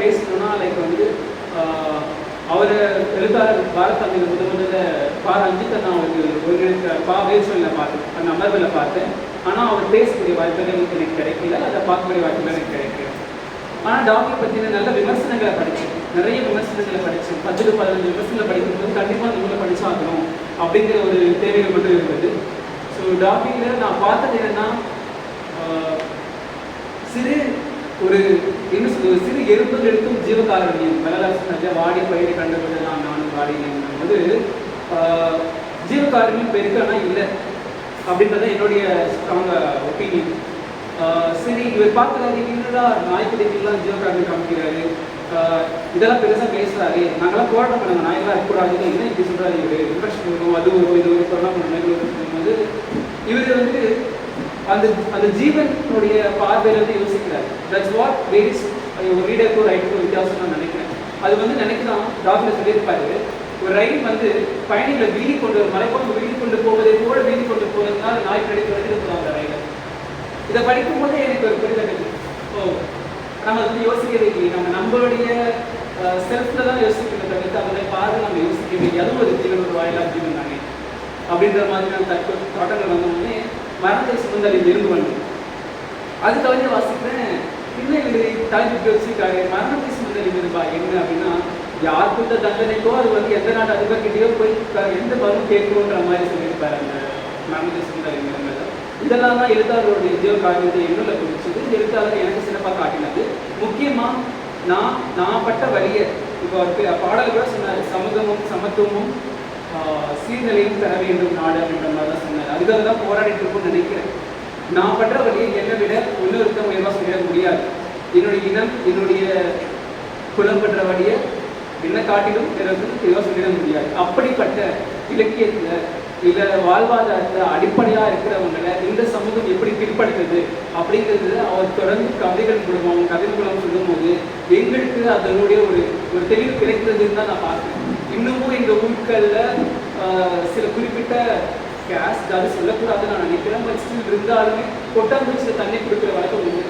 பேசணும்னா லைக் வந்து அவர் எழுத்தாளர் பாரத் தமிழ் முதல்ல ரஞ்சித் அண்ணா அவருக்கு ஒரு வேல்சொல்லில் பார்த்தேன், அந்த அமர்வில் பார்த்தேன். ஆனால் அவர் பேசக்கூடிய வாய்ப்புகள் எனக்கு கிடைக்கல, அதை பார்க்கக்கூடிய வாய்ப்புகள் எனக்கு கிடைக்கல. ஆனால் டாக்டர் பற்றின நல்ல விமர்சனங்களை படித்தேன், நிறைய விமர்சனங்களை படித்தேன். 10 to 15 விமர்சனங்களை படிக்கும்போது கண்டிப்பாக நூலை படிச்சாகணும் அப்படிங்கிற ஒரு தேவைகள் மட்டும் இருந்தது. ஸோ டாக்டரில் நான் பார்த்தது என்னென்னா, சிறு ஒரு என்ன சொல்வது, சிறு எறும்புகள் எடுக்கும் ஜீவகாரணியம் கலலாசன் வாடி பயிரை கண்டுபிடிதான் நானும் வாடினேன் போது ஜீவகாரணியம் பெருக்கானா இல்லை அப்படின்றத என்னுடைய ஸ்ட்ராங் ஒப்பீனியன். சரி, இவர் பார்க்குறாரு, என்னடா நாய்க்குடிக்கெல்லாம் ஜீவகாரணியம் காமிக்கிறாரு, இதெல்லாம் பெருசாக பேசுகிறாரு, நாங்களாம் போராட்டம் பண்ணுங்க, நாயெல்லாம் இருக்கக்கூடாது, என்ன இப்படி சொல்கிறாரு, இவர் இன்ட்ரெஸ்ட் வரும், அது வரும், இது ஒரு கொரோனா பண்ணும்போது இவர் வந்து அந்த ஜீவனுடைய பார்வையிலிருந்து யோசிக்கிறார். தட்ஸ் வாட் வேரிஸ் ஒரு ரீடருக்கு ஒரு ரைட்டருக்கு வித்தியாசம் நான் நினைக்கிறேன். அது வந்து நினைக்கலாம், டாக்டர் சொல்லியிருப்பாரு, ஒரு ரயில் வந்து பயணிகளை வீதி கொண்டு மலைப்பாங்க வீதி கொண்டு போவதை கூட வீதி கொண்டு போவதுனால நாய் கடித்து எடுத்துட்டு அந்த ரயிலை. இதை படிக்கும் போதே எனக்கு ஒரு புரிதல், நம்ம அதை வந்து யோசிக்கவே இல்லை, நம்மளுடைய செல்ஃப்ல தான் யோசிக்கிறத தவிர்த்து அவங்களை பார்த்து நம்ம யோசிக்கவே இல்லை. அதுவும் ஒரு ஜீவன், ஒரு வாயிலா ஜீவன் தானே அப்படின்ற மாதிரியான தோட்டங்கள் வந்தோடனே மரணத்தை சுமந்தால் இருந்து வந்தோம். அது கவிதை வாசிக்கிறேன், இன்னும் இவர் தலைப்பு வச்சுருக்காரு, மரணத்தை சுமந்தல் இருப்பா என்ன அப்படின்னா, யார் கொடுத்த தண்டனைக்கோ அது வந்து எந்த நாட்டு அதிபர்கிட்டயோ போய் எந்த பதிலும் கேட்கணுன்ற மாதிரி சொல்லியிருப்பாரு அந்த மரணத்தை சுமந்தல் இருந்தது. இதெல்லாம் தான் எழுத்தாளருடைய ஜீவகாரியத்தை என்னுள்ள பிடிச்சது, எழுத்தாளர் எனக்கு சிறப்பாக காட்டினது. முக்கியமாக நான் பட்ட வழியை இப்போ பாடல் கூட சொன்னார், சமூகமும் சமத்துவமும் சீர்நிலையும் தர வேண்டும் நாடு அப்படின்ற மாதிரி தான் சொன்னார். அதுக்காக தான் போராடிட்டு இருக்கும்னு நினைக்கிறேன். நான் பண்ற வழியை என்னை விட இன்னொருத்தம் உயர்வாக சொல்லிட முடியாது. என்னுடைய இனம், என்னுடைய குலம் பண்ற வழியை என்ன காட்டிலும் தெளிவாக சொல்லிட முடியாது. அப்படிப்பட்ட இலக்கியத்தில் இல்லை வாழ்வாதாரத்தில் அடிப்படையாக இருக்கிறவங்களை இந்த சமூகம் எப்படி பிற்படுத்துது அப்படிங்கிறது அவர் தொடர்ந்து கதைகள் மூலமாக கதை மூலம் சொல்லும்போது எங்களுக்கு அதனுடைய ஒரு தெளிவு கிடைக்கிறதுன்னு தான் நான் பார்க்குறேன். இன்னமும் எங்கள் ஊர்களில் சில குறிப்பிட்ட கேஸ் அது சொல்லக்கூடாதுன்னு நான் நினைக்கிறேன். பட் ஸ்டில் இருந்தாலுமே கொட்டாங்குச்சியில் தண்ணி கொடுக்குற வழக்கம் உண்டு.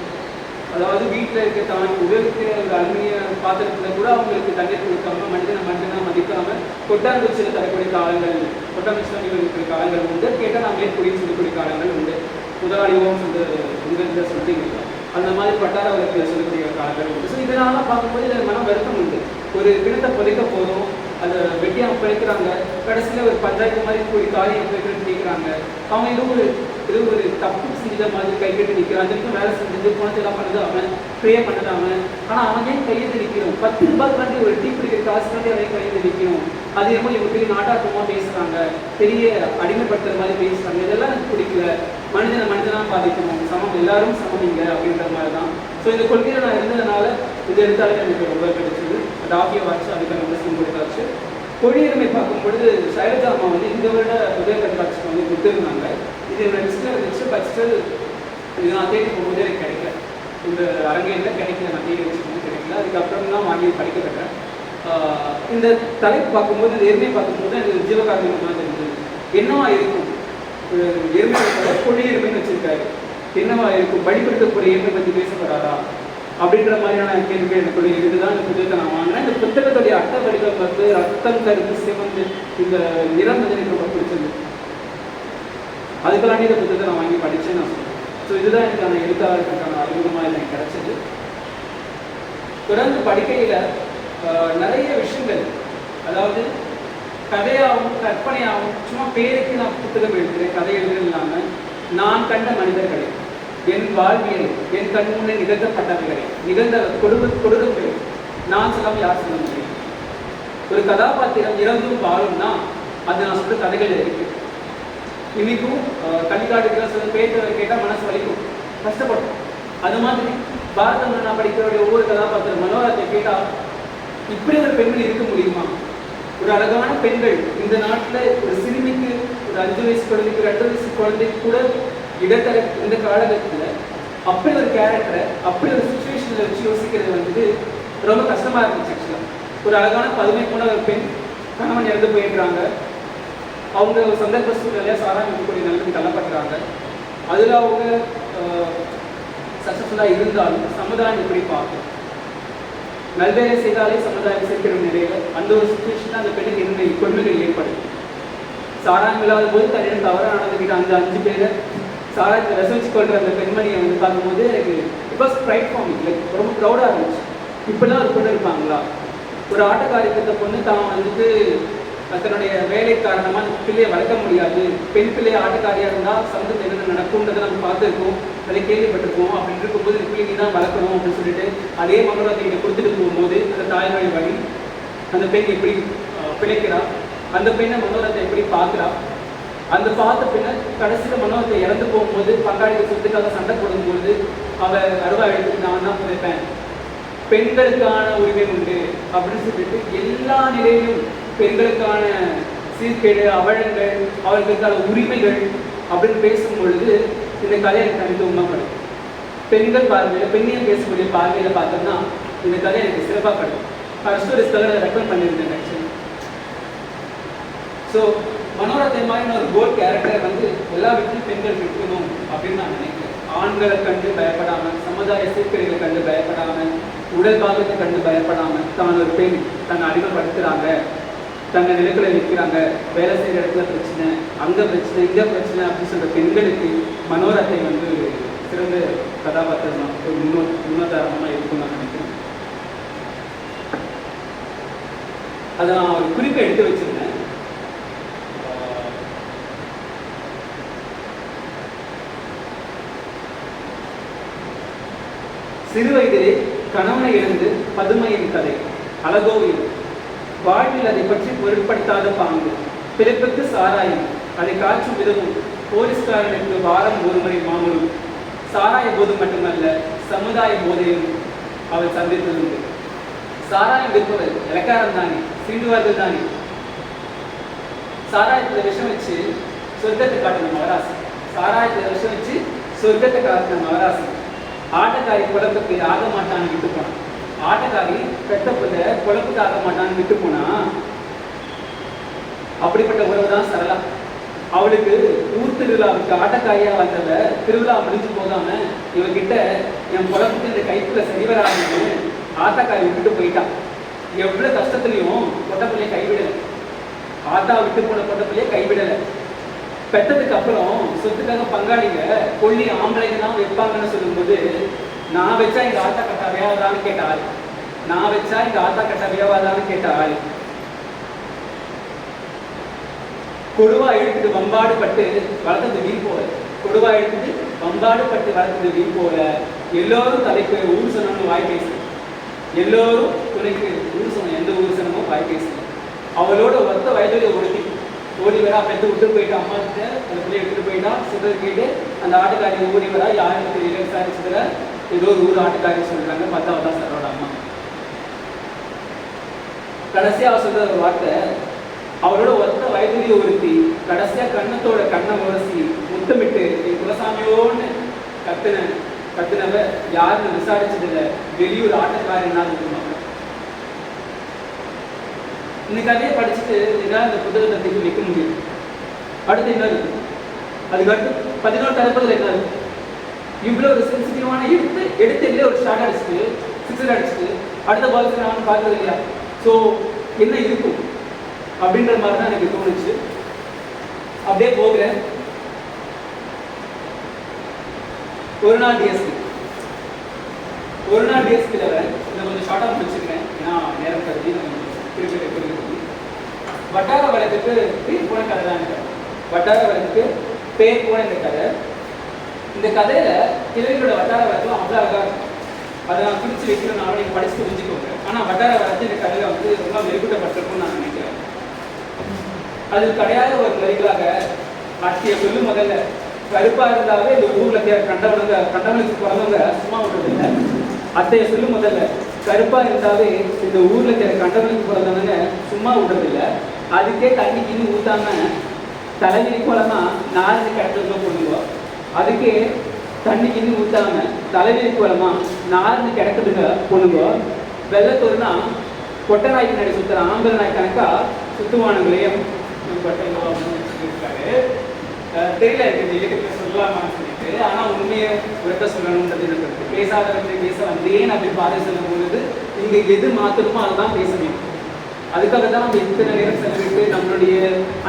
அதாவது வீட்டில் இருக்க தான் உபயோகிக்கிற ஒரு அலுமினிய பாத்திரத்தில் கூட அவங்களுக்கு தண்ணீர் கொடுக்காம மனிதனாக மதிக்காமல் கொட்டாங்குச்சியில் தரக்கூடிய காலங்கள், கொட்டாங்குச்சியில் இருக்கிற காலங்கள் உண்டு. கேட்டால் நான் மேற்கூடியும் சொல்லக்கூடிய காலங்கள் உண்டு. முதலாளியும் உங்கள் சொல்லிட்டீங்க, அந்த மாதிரி பட்டார வழக்கில் சொல்லக்கூடிய காலங்கள் உண்டு. ஸோ இதனால பார்க்கும்போது இதில் மனம் வருத்தம் உண்டு. ஒரு கிணத்தை புதைக்க போகிறோம், அதை வெட்டியாக படைக்கிறாங்க, கடைசியில் ஒரு பஞ்சாயத்து மாதிரி போய் காரியம் போய்ட்டு நிற்கிறாங்க. அவங்க இது ஒரு தப்பு செஞ்ச மாதிரி கைகட்டி நிற்கிறான். அந்த வரைக்கும் வேலை செஞ்சது பணத்தை எல்லாம் பண்ணது அவன், ப்ரே பண்ணது அவன். ஆனால் அவன் ஏன் கையெழுத்து நிற்கணும்? 10 ரூபாய்க்கு ஒரு டீ பிடிக்கிற காசு வந்து அவன் கையெழுத்து நிற்கணும். அது என்னமோ இவங்க பெரிய நாட்டாட்டமாக பேசுகிறாங்க, பெரிய அடிமைப்படுத்துற மாதிரி பேசுகிறாங்க. இதெல்லாம் எனக்கு பிடிக்கல. மனிதனாக பாதிக்கணும், சமம், எல்லாரும் சமம் இங்கே அப்படின்ற மாதிரி தான். ஸோ இந்த கொள்கையில் நான் இருந்ததுனால இது எடுத்தாலும் எனக்கு ரொம்ப கிடைச்சது. அது ஆகிய வாட்சி அதுக்கான விமர்சனம் கொடுத்தாச்சு. கொடியுரிமை பார்க்கும்பொழுது சைலஜா அம்மா வந்து இந்த வருட உதய கண்காட்சிக்கு வந்து கொடுத்துருந்தாங்க. இது என்னோட லிஸ்ட்டில் இருந்துச்சு. பட் ஸ்டில் இது நான் தேடி போகும்போது எனக்கு கிடைக்கல, இந்த அரங்கேறில் கிடைக்கல, நான் தேடி வச்சுக்கணும் கிடைக்கல. அதுக்கப்புறம் தான் வாங்கி படிக்கப்பட்டேன். இந்த தலைப்பு பார்க்கும்போது, இந்த எருமையை பார்க்கும்போது எனக்கு ஜீவகாரணம் தான் தெரிஞ்சது. என்னவா இருக்கும் ஒரு எருமை, கொடி எருமைன்னு வச்சுருக்காரு, என்னவா இருக்கும், படிப்படுத்தக்கூடிய எருமை பற்றி பேசப்படாதா அப்படின்ற மாதிரியான கேள்வி எனக்குடைய இதுதான் இந்த புத்தகத்தை நான் வாங்கினேன். இந்த புத்தகத்துடைய அட்டை வடிவம் வந்து ரத்தம் கருத்து சிவந்து இந்த நிறம் வந்து எனக்கு ரொம்ப பிடிச்சது. அதுக்கெல்லாம் இந்த புத்தகத்தை நான் வாங்கி படித்தேன் நான் சொல்லுவேன். ஸோ இதுதான் எனக்கான எழுத்தாளர்களுக்கான அறிமுகமாக எனக்கு கிடைச்சது. தொடர்ந்து படிக்கையில் நிறைய விஷயங்கள், அதாவது கதையாகவும் கற்பனையாகவும் சும்மா பேருக்கு நான் புத்தகம் எழுதுகிறேன், கதை எழுதுறது இல்லாமல் நான் கண்ட மனிதர்களை, என் வாழ்வியல், என் கண் முன்னே நிகழ்த்தப்பட்டவைகளை, நிகழ்ந்த கொடுக்கங்களை நான் சொல்லாமல் யார் சொல்ல முடியும்? ஒரு கதாபாத்திரம் இறந்தும் வாழும்னா அது நான் சொல்ற கதைகள் இருக்கு. இன்னைக்கும் கள்ளிக்காட்டுக்கு சொல்ல பேர் கேட்டால் மனசு வலிக்கும், கஷ்டப்படும். அது மாதிரி பாரதம் நான் படிக்கிறவருடைய ஒவ்வொரு கதாபாத்திரம் மனோரத்தை கேட்டால் இப்படி ஒரு பெண்கள் இருக்க முடியுமா? ஒரு அழகான பெண்கள் இந்த நாட்டில் ஒரு சிறுமிக்கு, ஒரு 5 வயசு குழந்தைக்கு, 2 வயசு குழந்தைக்கு கூட இடத்தர இந்த காலகட்டத்தில் அப்படி ஒரு கேரக்டரை அப்படி ஒரு சுச்சுவேஷனில் வச்சு யோசிக்கிறது வந்துட்டு ரொம்ப கஷ்டமாக இருந்துச்சு. ஆக்சுவலாக ஒரு அழகான 15 போன ஒரு பெண் கணவன் இறந்து போயிடுறாங்க. அவங்க ஒரு சந்தர்ப்ப சூழ்நிலையாக சாராயம் இருக்கக்கூடிய நிலைமைக்கு தள்ளப்படுறாங்க. அதில் அவங்க சக்ஸஸ்ஃபுல்லாக இருந்தாலும் சமுதாயம் எப்படி பார்க்கும்? நல்வேலை செய்தாலே சமுதாயம் சேர்க்கிற நிலையில அந்த ஒரு சுச்சுவேஷன் அந்த பெண்ணுக்கு என்ன கொடுமைகள் ஏற்படும். சாராயம் இல்லாத போது தன்னிடம் தவறாக நடந்துக்கிட்ட அந்த 5 பேரை சாராயத்தை ரசிச்சு கொள்ற அந்த பெண்மணியை வந்து பார்க்கும்போது எனக்கு it was pride for me, like ரொம்ப ப்ரௌடாக இருந்துச்சு. இப்படிலாம் ஒரு பொண்ணு இருப்பாங்களா? ஒரு ஆட்டக்காரியத்தை பொண்ணு தான் வந்துட்டு தன்னுடைய வேலை காரணமாக பிள்ளையை வளர்க்க முடியாது, பெண் பிள்ளையை ஆட்டக்காரியாக இருந்தால் சமூகத்தில் என்னென்ன நடக்கும்ன்றதை நம்ம பார்த்துருக்கோம், அதை கேள்விப்பட்டிருக்கோம். அப்படி இருக்கும்போது இந்த பிள்ளைங்க தான் வளர்க்கணும் அப்படின்னு சொல்லிட்டு அதே மனோரத்தை இங்கே கொடுத்துட்டு போகும்போது அந்த தாய்மொழி வழி அந்த பெண் எப்படி பிழைக்கிறா, அந்த பெண்ணை மனோரத்தை எப்படி பார்க்குறா, அந்த பார்த்த பின்ன கடைசியில் மனோரத்தை இறந்து போகும்போது பங்காளிக்கு சொத்துக்காக சண்டை போடும்போது அவள் அருவா எடுத்து நான் தான் புதைப்பேன், பெண்களுக்கான உரிமை உண்டு அப்படின்னு சொல்லிட்டு எல்லா நிலையிலும் பெண்களுக்கான சீர்கேடு அவலங்கள் அவர்களுக்கான உரிமைகள் அப்படின்னு பேசும்பொழுது இந்த கதை எனக்கு தனித்துவமாக படும். பெண்கள் பார்வையில் பெண்ணியம் பேசக்கூடிய பார்வையில் பார்த்தோம்னா இந்த கதை எனக்கு சிறப்பாக படும். ஹர்ஸ்டோரிஸ்க்காக ரெக்கமெண்ட் பண்ணியிருந்தேன் ஆக்சுவலி. ஸோ மனோரத்தை மாதிரி ஒரு கோல் கேரக்டர் வந்து எல்லா வீட்டிலும் பெண்கள் இருக்கணும் அப்படின்னு நான் நினைக்கிறேன். ஆண்களை கண்டு பயப்படாமல், சமுதாய சீர்கேடுகளை கண்டு பயப்படாமல், உடல் பாகத்தை கண்டு பயப்படாமல், தான் ஒரு பெண் தன்னை அடிமைப்படுத்துகிறாங்க, தன்னை நிலக்களை வைக்கிறாங்க, வேலை செய்கிற இடத்துல பிரச்சனை, அங்கே பிரச்சனை, இங்கே பிரச்சனை அப்படின்னு சொல்கிற பெண்களுக்கு மனோரத்தை வந்து சிறந்த கதாபாத்திரம் ஒரு முன்னோதாரணமாக இருக்கும்னு நான் நினைக்கிறேன். அதை நான் ஒரு குறிப்பை எடுத்து வச்சிருந்தேன். சிறு வயதிலே கணவனை இழந்து பதுமையின் கதை, அழகோவியம், வாழ்வில் அதை பற்றி பொருட்படுத்தாத பாங்கு, பிறப்புக்கு சாராயம், அதை காற்றும் விதமும், போலீஸ்காரனுக்கு வாரம் ஒரு முறை மாமூலும், சாராய போது மட்டுமல்ல சமுதாய போதையும் அவள் சந்தித்ததுண்டு. சாராயம் விற்பவர் இலக்காரம் தானே, சீண்டுவார்கள் தானே. சாராயத்தில் விஷம் வச்சு சொர்க்கத்தை காட்டின மகராசி, சாராயத்தில் விஷம் வச்சு சொர்க்கத்தை காட்டின மகராசி. ஆட்டக்காரி குழப்புக்கு ஆக மாட்டான்னு விட்டு போனான். ஆட்டக்காரி பெட்டப்பத குழப்புக்கு ஆக மாட்டான்னு விட்டு போனா. அப்படிப்பட்ட உறவு தான் சரளா. அவளுக்கு ஊர் திருவிழாவுக்கு ஆட்டக்காரியா வந்தவ திருவிழா முடிஞ்சு போகாம இவகிட்ட என் குழப்புக்கு இந்த கைக்குள்ள சரிவராகன்னு ஆட்டக்காரி விட்டுட்டு போயிட்டான். எவ்வளவு கஷ்டத்துலையும் பொட்டப்பிள்ளைய கைவிடலை. ஆட்டா விட்டு போன பொட்டப்பிள்ளைய கைவிடலை. பெற்றதுக்கு அப்புறம் சொத்துக்காக பங்காளிங்க கொல்லி ஆம்பளைங்க தான் வைப்பாங்கன்னு சொல்லும்போது நான் வச்சா எங்க ஆத்தா கட்டா வேவாதான்னு கேட்ட ஆள், நான் வச்சா எங்க ஆத்தா கட்டா வேவாதான்னு கேட்ட ஆள். கொடுவா இழுத்துட்டு வம்பாடு பட்டு வளர்த்தது வீண் போல, கொடுவா இழுத்துட்டு வம்பாடு பட்டு வளர்த்தது வீண் போல. எல்லோரும் தலைக்கு ஊர் சனம்னு வாய் பேசு, எல்லோரும் துணைக்கு ஊர் சனம், எந்த ஊர் சனமும் வாய் பேசு. அவளோட ஒத்த வயதுல ஒருத்தி ஓடி வரா, பெற்று விட்டு போயிட்டா, அம்மா கிட்ட அந்த பிள்ளைய எடுத்துட்டு போயிட்டா. சிதறு கேட்டு அந்த ஆட்டுக்காரி ஓடி வரா, யாருக்கு தெரியல, விசாரிச்சதுல ஏதோ ஒரு ஊர் ஆட்டுக்காரி சொல்றாங்க, பத்தாவது சரோட அம்மா. கடைசியா சொல்ற ஒரு வார்த்தை, அவரோட ஒத்த வயதுலேயே ஒருத்தி கடைசியா கண்ணத்தோட கண்ணை உரசி முத்தமிட்டு என் குலசாமியோன்னு கத்துனவ யாருன்னு விசாரிச்சதில்ல, வெளியூர் ஆட்டக்காரனால சொல்லுவாங்க. இந்த கதையை படிச்சுட்டு என்னால் இந்த புத்தகத்தை தூக்கி வைக்க முடியும். அடுத்து என்ன இருக்கு, அதுக்கு அடுத்து 11 தலைப்புகள் என்ன இருக்கு. இவ்வளோ ஒரு சென்சிட்டிவான எடுத்து ஒரு ஷார்ட் அடிச்சுட்டு 6 அடிச்சுட்டு அடுத்த பாலுக்கு நான் பார்க்கறது இல்லையா. ஸோ என்ன இருக்கும் அப்படின்ற மாதிரி தான் எனக்கு தோணுச்சு. அப்படியே போகிறேன். ஒரு நாள் டிஎஸ்பி இதை கொஞ்சம் ஷார்ட்டாக முடிச்சுக்கிறேன், ஏன்னா நேரம் கருதி நம்ம திருப்பி. வட்டார வழக்குக்கு பேர் போன கதை தான் இந்த வட்டார வழக்குக்கு பேர் போன இந்த கதை. இந்த கதையில கிழவிகளோட வட்டார வழக்குலாம் அவ்வளோ அழகாக இருக்கும். அதை நான் பிடிச்சி வைக்கிறதுனால நீங்கள் படிச்சு புரிஞ்சுக்கோங்க. ஆனால் வட்டார வழக்கு இந்த கதையில வந்து ரொம்ப மெருகூட்டப்பட்டிருக்கும்னு நான் நினைக்கிறேன். அது கிடையாத ஒரு வரிகளாக அத்திய சொல்லு முதல்ல கருப்பா இருந்தாவே இந்த ஊர்ல கண்டவனுக்கு பிறந்தவங்க சும்மா விடுறதில்லை. அத்தைய சொல்லு முதல்ல கருப்பா இருந்தாவே இந்த ஊர்ல கண்டவனுக்கு பிறந்தவங்க சும்மா விடுறதில்லை. அதுக்கே தண்ணி கிண்ணி ஊத்தாம தலைவிரி கோலமா நாலஞ்சு கிடத்துல போடுவோம். அதுக்கே தண்ணி கிண்ணி ஊத்தாம தலைவிரி கோலமா நாலஞ்சு கிடக்குதுங்க பொண்ணுங்க. வெள்ளத்தூர்னா கொட்டை நாய்க்கு நடி சுத்துற ஆம்பளை நாய் கணக்கா சுத்துவானுங்களையும் இருக்காரு. தெரியல எனக்கு இலக்கியத்தை சொல்லலாமான்னு சொல்லிட்டு, ஆனால் உண்மையை உரத்த சொல்லணுன்றது எனக்கு பேசாதவற்றை பேச வந்தேன் அப்படி பாதை சொல்லும் பொழுது இங்க எது மாத்தணுமோ அதுதான் பேசணும். அதுக்காக தான் நம்ம இத்தனை நேரம் செலவிட்டு நம்மளுடைய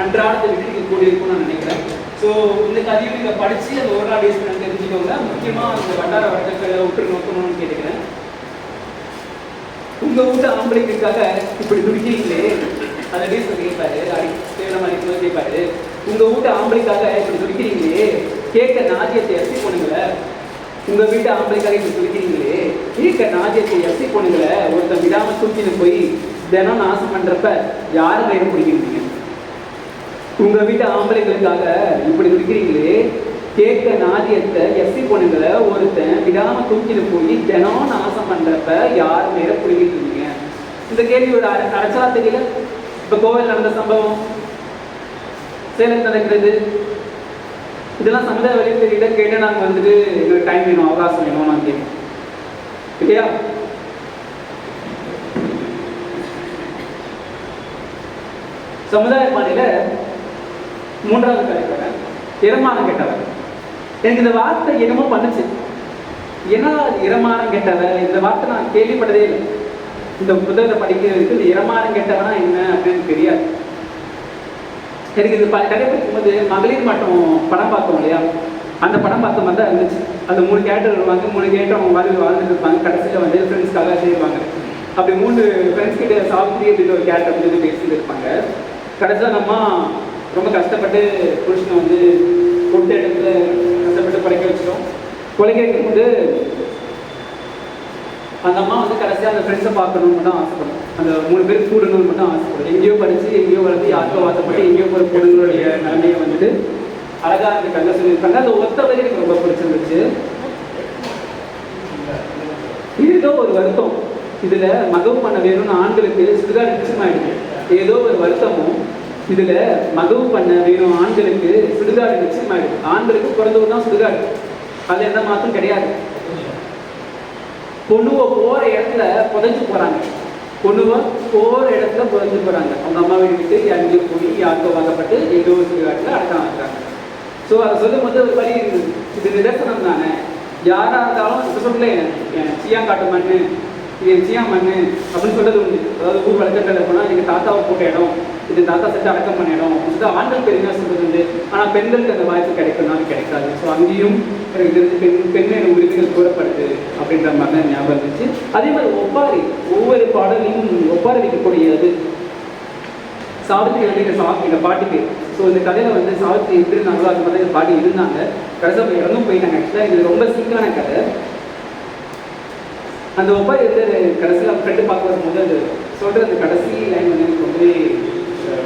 அன்றாடத்தை விட்டு நீங்க கூடியிருக்கும்னு நான் நினைக்கிறேன். ஸோ இந்த கதையும் நீங்க படிச்சு அந்த ஒரு நாள் பேஸ் பண்ணி தெரிஞ்சுக்கோங்க. முக்கியமா அந்த வட்டார வழக்குகளை உற்று நோக்கணும்னு கேட்டுக்கிறேன். உங்க வீட்டு ஆம்பளைக்காக இப்படி துடிக்கிறீங்களே, அதை டீசல் கேட்பாரு, சேலம் அடிக்கும் கேட்பாரு. உங்க வீட்டு ஆம்பளைக்காக இப்படி துடிக்கிறீங்களே, கேட்க நாஜியத்தை எஸ்சி போனுங்களே. உங்க வீட்டு ஆம்பளைக்காக இப்படி துடிக்கிறீங்களே, கேட்க நாஜியத்தை எஸ்சி போனுங்களே. ஒருத்தன் விடாம தூக்கிட்டு போய் தினம் நாசம் பண்றப்ப யாரு கையில பிடிக்கிறீங்க? உங்க வீட்டு ஆம்பளைகளுக்காக இப்படி துடிக்கிறீங்களே, கேட்க நாதியத்தை எஸ்சி பொண்ணுங்களை ஒருத்தன் விடாம தூக்கிட்டு போய் தினம் நாசம் பண்றப்ப யார் மேல பிடிக்கிட்டு இருக்கீங்க? இந்த கேள்வி ஒரு அடைச்சலா தெரியல. இப்ப கோவில் நடந்த சம்பவம், சேலம் நடக்கிறது, இதெல்லாம் சமுதாய வழி தெரியல. கேட்டு நாங்க வந்துட்டு எங்களுக்கு டைம் வேணும், அவகாசம் வேணும் நான் கேட்போம் இல்லையா? சமுதாய பாணியில 3வது கலைப்பட இரமானம் கெட்டவர். எனக்கு இந்த வார்த்தை என்னமோ பண்ணுச்சு. ஏன்னா இரமானம் கெட்டவன் இந்த வார்த்தை நான் கேள்விப்பட்டதே இல்லை. இந்த புத்தகத்தை படிக்கிறதுக்கு இந்த இரமானம் கெட்டவனா என்ன அப்படின்னு தெரியாது. எனக்கு இது கதை படிக்கும்போது மகளிர் மட்டும் படம் பார்த்தோம் இல்லையா, அந்த படம் பார்த்த மாதிரி தான் இருந்துச்சு. அந்த 3 கேரக்டர் வருவாங்க, 3 கேரக்டர் அவங்க வாழ்ந்து வாழ்ந்துட்டு இருப்பாங்க. கடைசியில் வந்து ஃப்ரெண்ட்ஸ்க்காக செய்வாங்க. அப்படி 3 ஃப்ரெண்ட்ஸ் கிட்ட சாவித்ரி அப்படின்னு ஒரு கேரக்டர் வந்து பேசிட்டு இருப்பாங்க. கடைசியில் நம்ம ரொம்ப கஷ்டப்பட்டு புருஷனை வந்து கொண்டு இடத்துல கஷ்டப்பட்டு படிக்க வச்சிடும். கொலைக்க வைக்கும்போது அந்த அம்மா வந்து கடைசியாக அந்த ஃப்ரெண்ட்ஸை பார்க்கணும்னு தான் ஆசைப்படும். அந்த 3 பேர் கூடணும்னு மட்டும் ஆசைப்படும். எங்கேயோ படித்து எங்கேயோ வளர்த்து யாருக்கோ வாசப்பட்டு எங்கேயோ ஒரு பொண்ணுங்களுடைய நிலைமையை வந்துட்டு அழகாக அந்த கண்ணை சொல்லியிருப்பாங்க. அந்த ஒத்த வரை எனக்கு ரொம்ப பிடிச்சிருந்துச்சு. ஏதோ ஒரு வருத்தம் இதுல மகவு பண்ண வேணும்னு ஆண்களுக்கு சுடுகாடு நிச்சயமாயிடுது. ஏதோ ஒரு வருத்தமும் இதுல மகவு பண்ண வேணும் ஆண்களுக்கு சுடுகாடு நிச்சயமாயிடுது. ஆண்களுக்கு பிறந்தவர் தான் சுடுகாடு, அது எந்த மாற்றம் கிடையாது. பொண்ணுவ போற இடத்துல புதைஞ்சு போறாங்க. பொண்ணுவ போற இடத்துல புதைஞ்சு போறாங்க. அவங்க அம்மா வீட்டுக்கு அங்கேயும் போய் யாருக்கோ வாங்கப்பட்டு ஏதோ ஒரு சுடுகாட்டுல அடக்கம் ஆகிறாங்க. ஸோ அதை சொல்லும் போது ஒரு வழி இருந்தது. இது நிதர்சனம் தானே. யாரா இருந்தாலும் இப்போ சொல்லல சியாங்காட்டு மண்ணு, இது சியா மண்ணு அப்படின்னு சொல்றது உண்டு. அதாவது ஊர் வழக்கத்தில் போனால் எங்கள் தாத்தாவை போட்ட இடம், இது தாத்தா செட்டு அடக்கம் பண்ண இடம் சொல்லிட்டு ஆண்கள் பெருமையாக சொல்றது உண்டு. ஆனால் பெண்களுக்கு அந்த வாய்ப்பு கிடைக்கும்னாலும் கிடைக்காது. ஸோ அங்கேயும் எனக்கு தெரிஞ்சு பெண்மை உரிமைகள் கூறப்படுது அப்படின்ற மாதிரி தான் ஞாபகம் இருந்துச்சு. அதே மாதிரி ஒப்பாரி, ஒவ்வொரு பாடலையும் ஒப்பாரி வைக்கக்கூடியது. சாவித்திரி வந்து இந்த பாட்டு பேர். ஸோ இந்த கதையில் வந்து சாவித்திரி எப்படி இருந்தாங்களோ அது மாதிரி இந்த பாட்டு இருந்தாங்க. கடைசியாக இறந்தும் போயிட்டாங்க. ஆக்சுவலாக இது ரொம்ப சீக்கிரான கதை. அந்த ஒப்பாரி வந்து கடைசியில் ஃப்ரெண்டு பார்க்க வரும்போது அது சொல்கிற அந்த கடைசி லைன் வந்து எனக்கு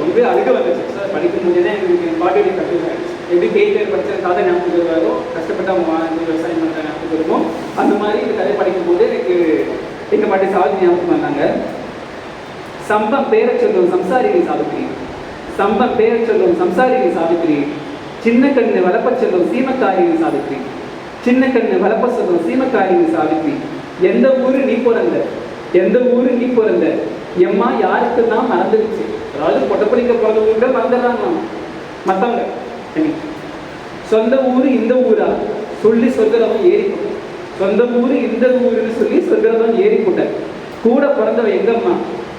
ரொம்ப அழுக வந்துச்சு. ஸோ அதை படிக்கும் போதே எனக்கு பாட்டு கற்றுக்கிறேன். எப்படி பேர் படித்த கதை ஞாபகம் வருவாரோ, கஷ்டப்பட்டு அவங்க விவசாயம் பண்ணுற ஞாபகம் வருமோ, அந்த மாதிரி இந்த கதை படிக்கும் போது எனக்கு எங்கள் பாட்டி சாவித்திரி ஞாபகம் வந்தாங்க. சம்பம் பேர சொல்லும் சம்சாரினி சாவித்திரி, சம்பம் பேர சொல்லும் சம்சாரினி சாவித்திரி, சின்ன கண்ணு வளப்ப சொல்லும் சீமக்காரினி சாவித்திரி, சின்ன கண்ணு வளப்ப சொல்லும் சீமக்காரினி சாவித்திரி. எந்த ஊரு நீ பிறந்த, எந்த ஊரு நீ பிறந்த, எம்மா யாருக்கு தான் மறந்துருச்சு. அதாவது பொட்டப்படிக்க பிறந்த ஊருட மறந்துடுறாங்க மற்றவங்க. சொந்த ஊரு இந்த ஊரா சொல்லி சொல்கிறவன் ஏறி போட்ட, சொந்த ஊரு இந்த ஊருன்னு சொல்லி சொல்கிறவன் ஏறி போட்ட. கூட பிறந்தவ எங்கம்மா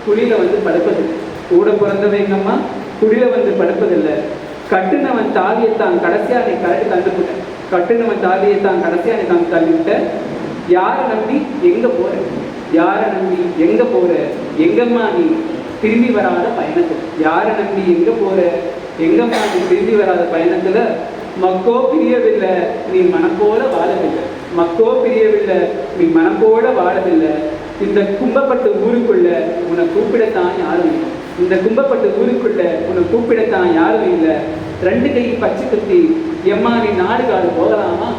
குழியில வந்து படுப்பதில்லை, கூட பிறந்தவ எங்கம்மா குழியில வந்து படுப்பதில்லை. கட்டுனவன் தாலியத்தான் கடைசியா நீ கரட்டு தந்துவிட்ட, கட்டுனவன் தாலியத்தான் கடைசியா நீ தந்துவிட்ட. யாரை நம்பி எங்க போற, யாரை நம்பி எங்க போற, எங்கம்மா நீ திரும்பி வராத பயணத்துல, யாரை நம்பி எங்க போற, எங்கம்மா நீ திரும்பி வராத பயணத்துல. மக்கோ பிரியவில்லை நீ மனம் போல வாழவில்லை, மக்கோ பிரியவில்லை நீ மனம் போல வாழவில்லை. இந்த கும்பப்பட்ட ஊருக்குள்ள உன்னை கூப்பிடத்தான் யாரும் இல்லை, இந்த கும்பப்பட்ட ஊருக்குள்ள உன்னை கூப்பிடத்தான் யாரும் இல்லை. 2 கை பச்சை குத்தி எம்மா நீ 4 காடு போகலாமா,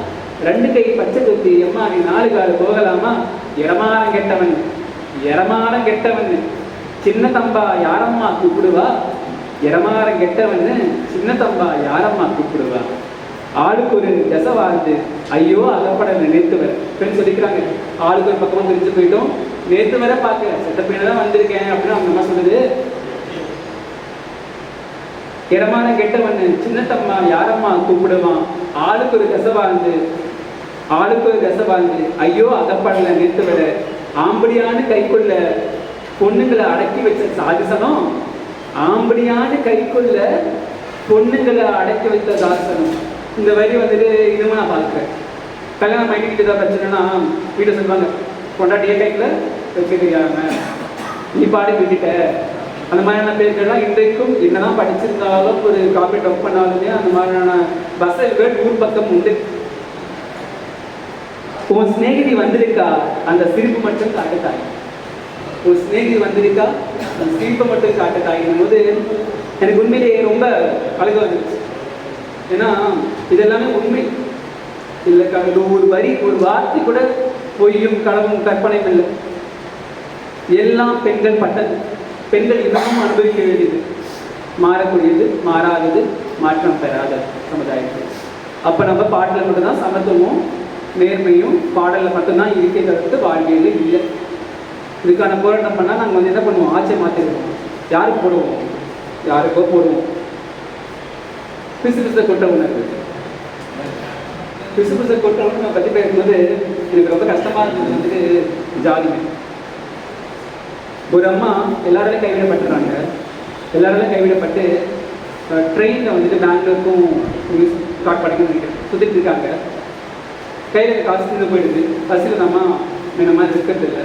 2 கை பச்சை குத்தி எம்மா நீ 4 காடு போகலாமா. எரமானம் கெட்டவன், எரமானம் கெட்டவன் சின்ன தம்பா யாரம்மா கூப்பிடுவா, எரமானம் கெட்டவன் சின்ன தம்பா யாரம்மா கூப்பிடுவா. ஆளுக்கு ஒரு தசை வாழ்ந்து ஐயோ அகப்பட நேற்று வர பெண் சொல்லிக்கிறாங்க. ஆளுக்கு ஒரு பக்கமாக பிரிஞ்சு போயிட்டோம், நேற்று வர பார்க்க செத்த பெண்ணை தான் வந்திருக்கேன் அப்படின்னு அவங்க அம்மா சொல்லுது. இடமான கெட்டவன் சின்னத்தம்மா யாரம்மா கூப்பிடுவான். ஆளுக்கு ஒரு தசை வாழ்ந்து, ஆளுக்கு ஒரு தசை வாழ்ந்து ஐயோ அகப்படல நேற்று வர, ஆம்படியான கைக்குள்ள பொண்ணுங்களை அடக்கி வச்ச சாதிசனம், ஆம்படியான கைக்குள்ள பொண்ணுங்களை அடக்கி வைத்த தாசனம். இந்த வரி வந்துட்டு இதுவும் நான் பார்க்குறேன். கல்யாணம் பண்ணிக்கிட்டு ஏதாவது பிரச்சனைனா வீட்டை சொல்லுவாங்க, கொண்டாட்டிய கைக்குள்ள வச்சுக்கிறாங்க, நீ பாடி விட்டுட்ட. அந்த மாதிரியான பேர்கள்லாம் இன்றைக்கும் என்னதான் படிச்சிருந்தாலும் ஒரு கார்பரேட் ஒர்க் பண்ணாலுமே அந்த மாதிரியான பஸ்ஸர்கள் ஊர் பக்கம் உண்டு. உன் சிநேகிதி வந்திருக்கா, அந்த சிரிப்பு மட்டும் காட்டுத்தாய். உன் சிநேகிதி வந்திருக்கா, அந்த சிரிப்பை மட்டும் காட்டுத்தாய்னும் போது எனக்கு உண்மையிலேயே ரொம்ப அழக வந்துருச்சு. ஏன்னா இதெல்லாமே உண்மை இல்லை. ஒரு வரி, ஒரு வார்த்தை கூட பொய்யும் களவும் கற்பனையும் இல்லை. எல்லாம் பெண்கள் பட்டது. பெண்கள் இன்னமும் அனுபவிக்க வேண்டியது, மாறக்கூடியது, மாறாதது, மாற்றம் பெறாத சமுதாயத்தில். அப்போ நம்ம பாட்டில் மட்டும்தான் சமத்துவமும் நேர்மையும் பாடலில் மட்டும்தான் இருக்கே தவிர்த்து வாழ்க்கையில் இல்லை. இதுக்கான போராட்டம் பண்ணால் நாங்கள் வந்து என்ன பண்ணுவோம், ஆட்சியை மாற்றிடுவோம். யாருக்கு போடுவோம், யாருக்கோ போடுவோம். பிசு பிசை கொட்ட உணர்வு, பிசு பிசை கொட்ட உணர்வு நான் பற்றி பேசும்போது எனக்கு ரொம்ப கஷ்டமாக இருந்தது வந்துட்டு ஜாதிமை. ஒரு அம்மா எல்லாராலையும் கைவிடப்பட்டுறாங்க. எல்லாராலையும் கைவிடப்பட்டு ட்ரெயினில் வந்துட்டு பெங்களூருக்கும் காட்பாடிக்கும் சுற்றிட்டு இருக்காங்க. கையில் காசு தீர்ந்து போயிடுது. பஸ்ஸில் நம்ம இந்த மாதிரி இருக்கிறது இல்லை.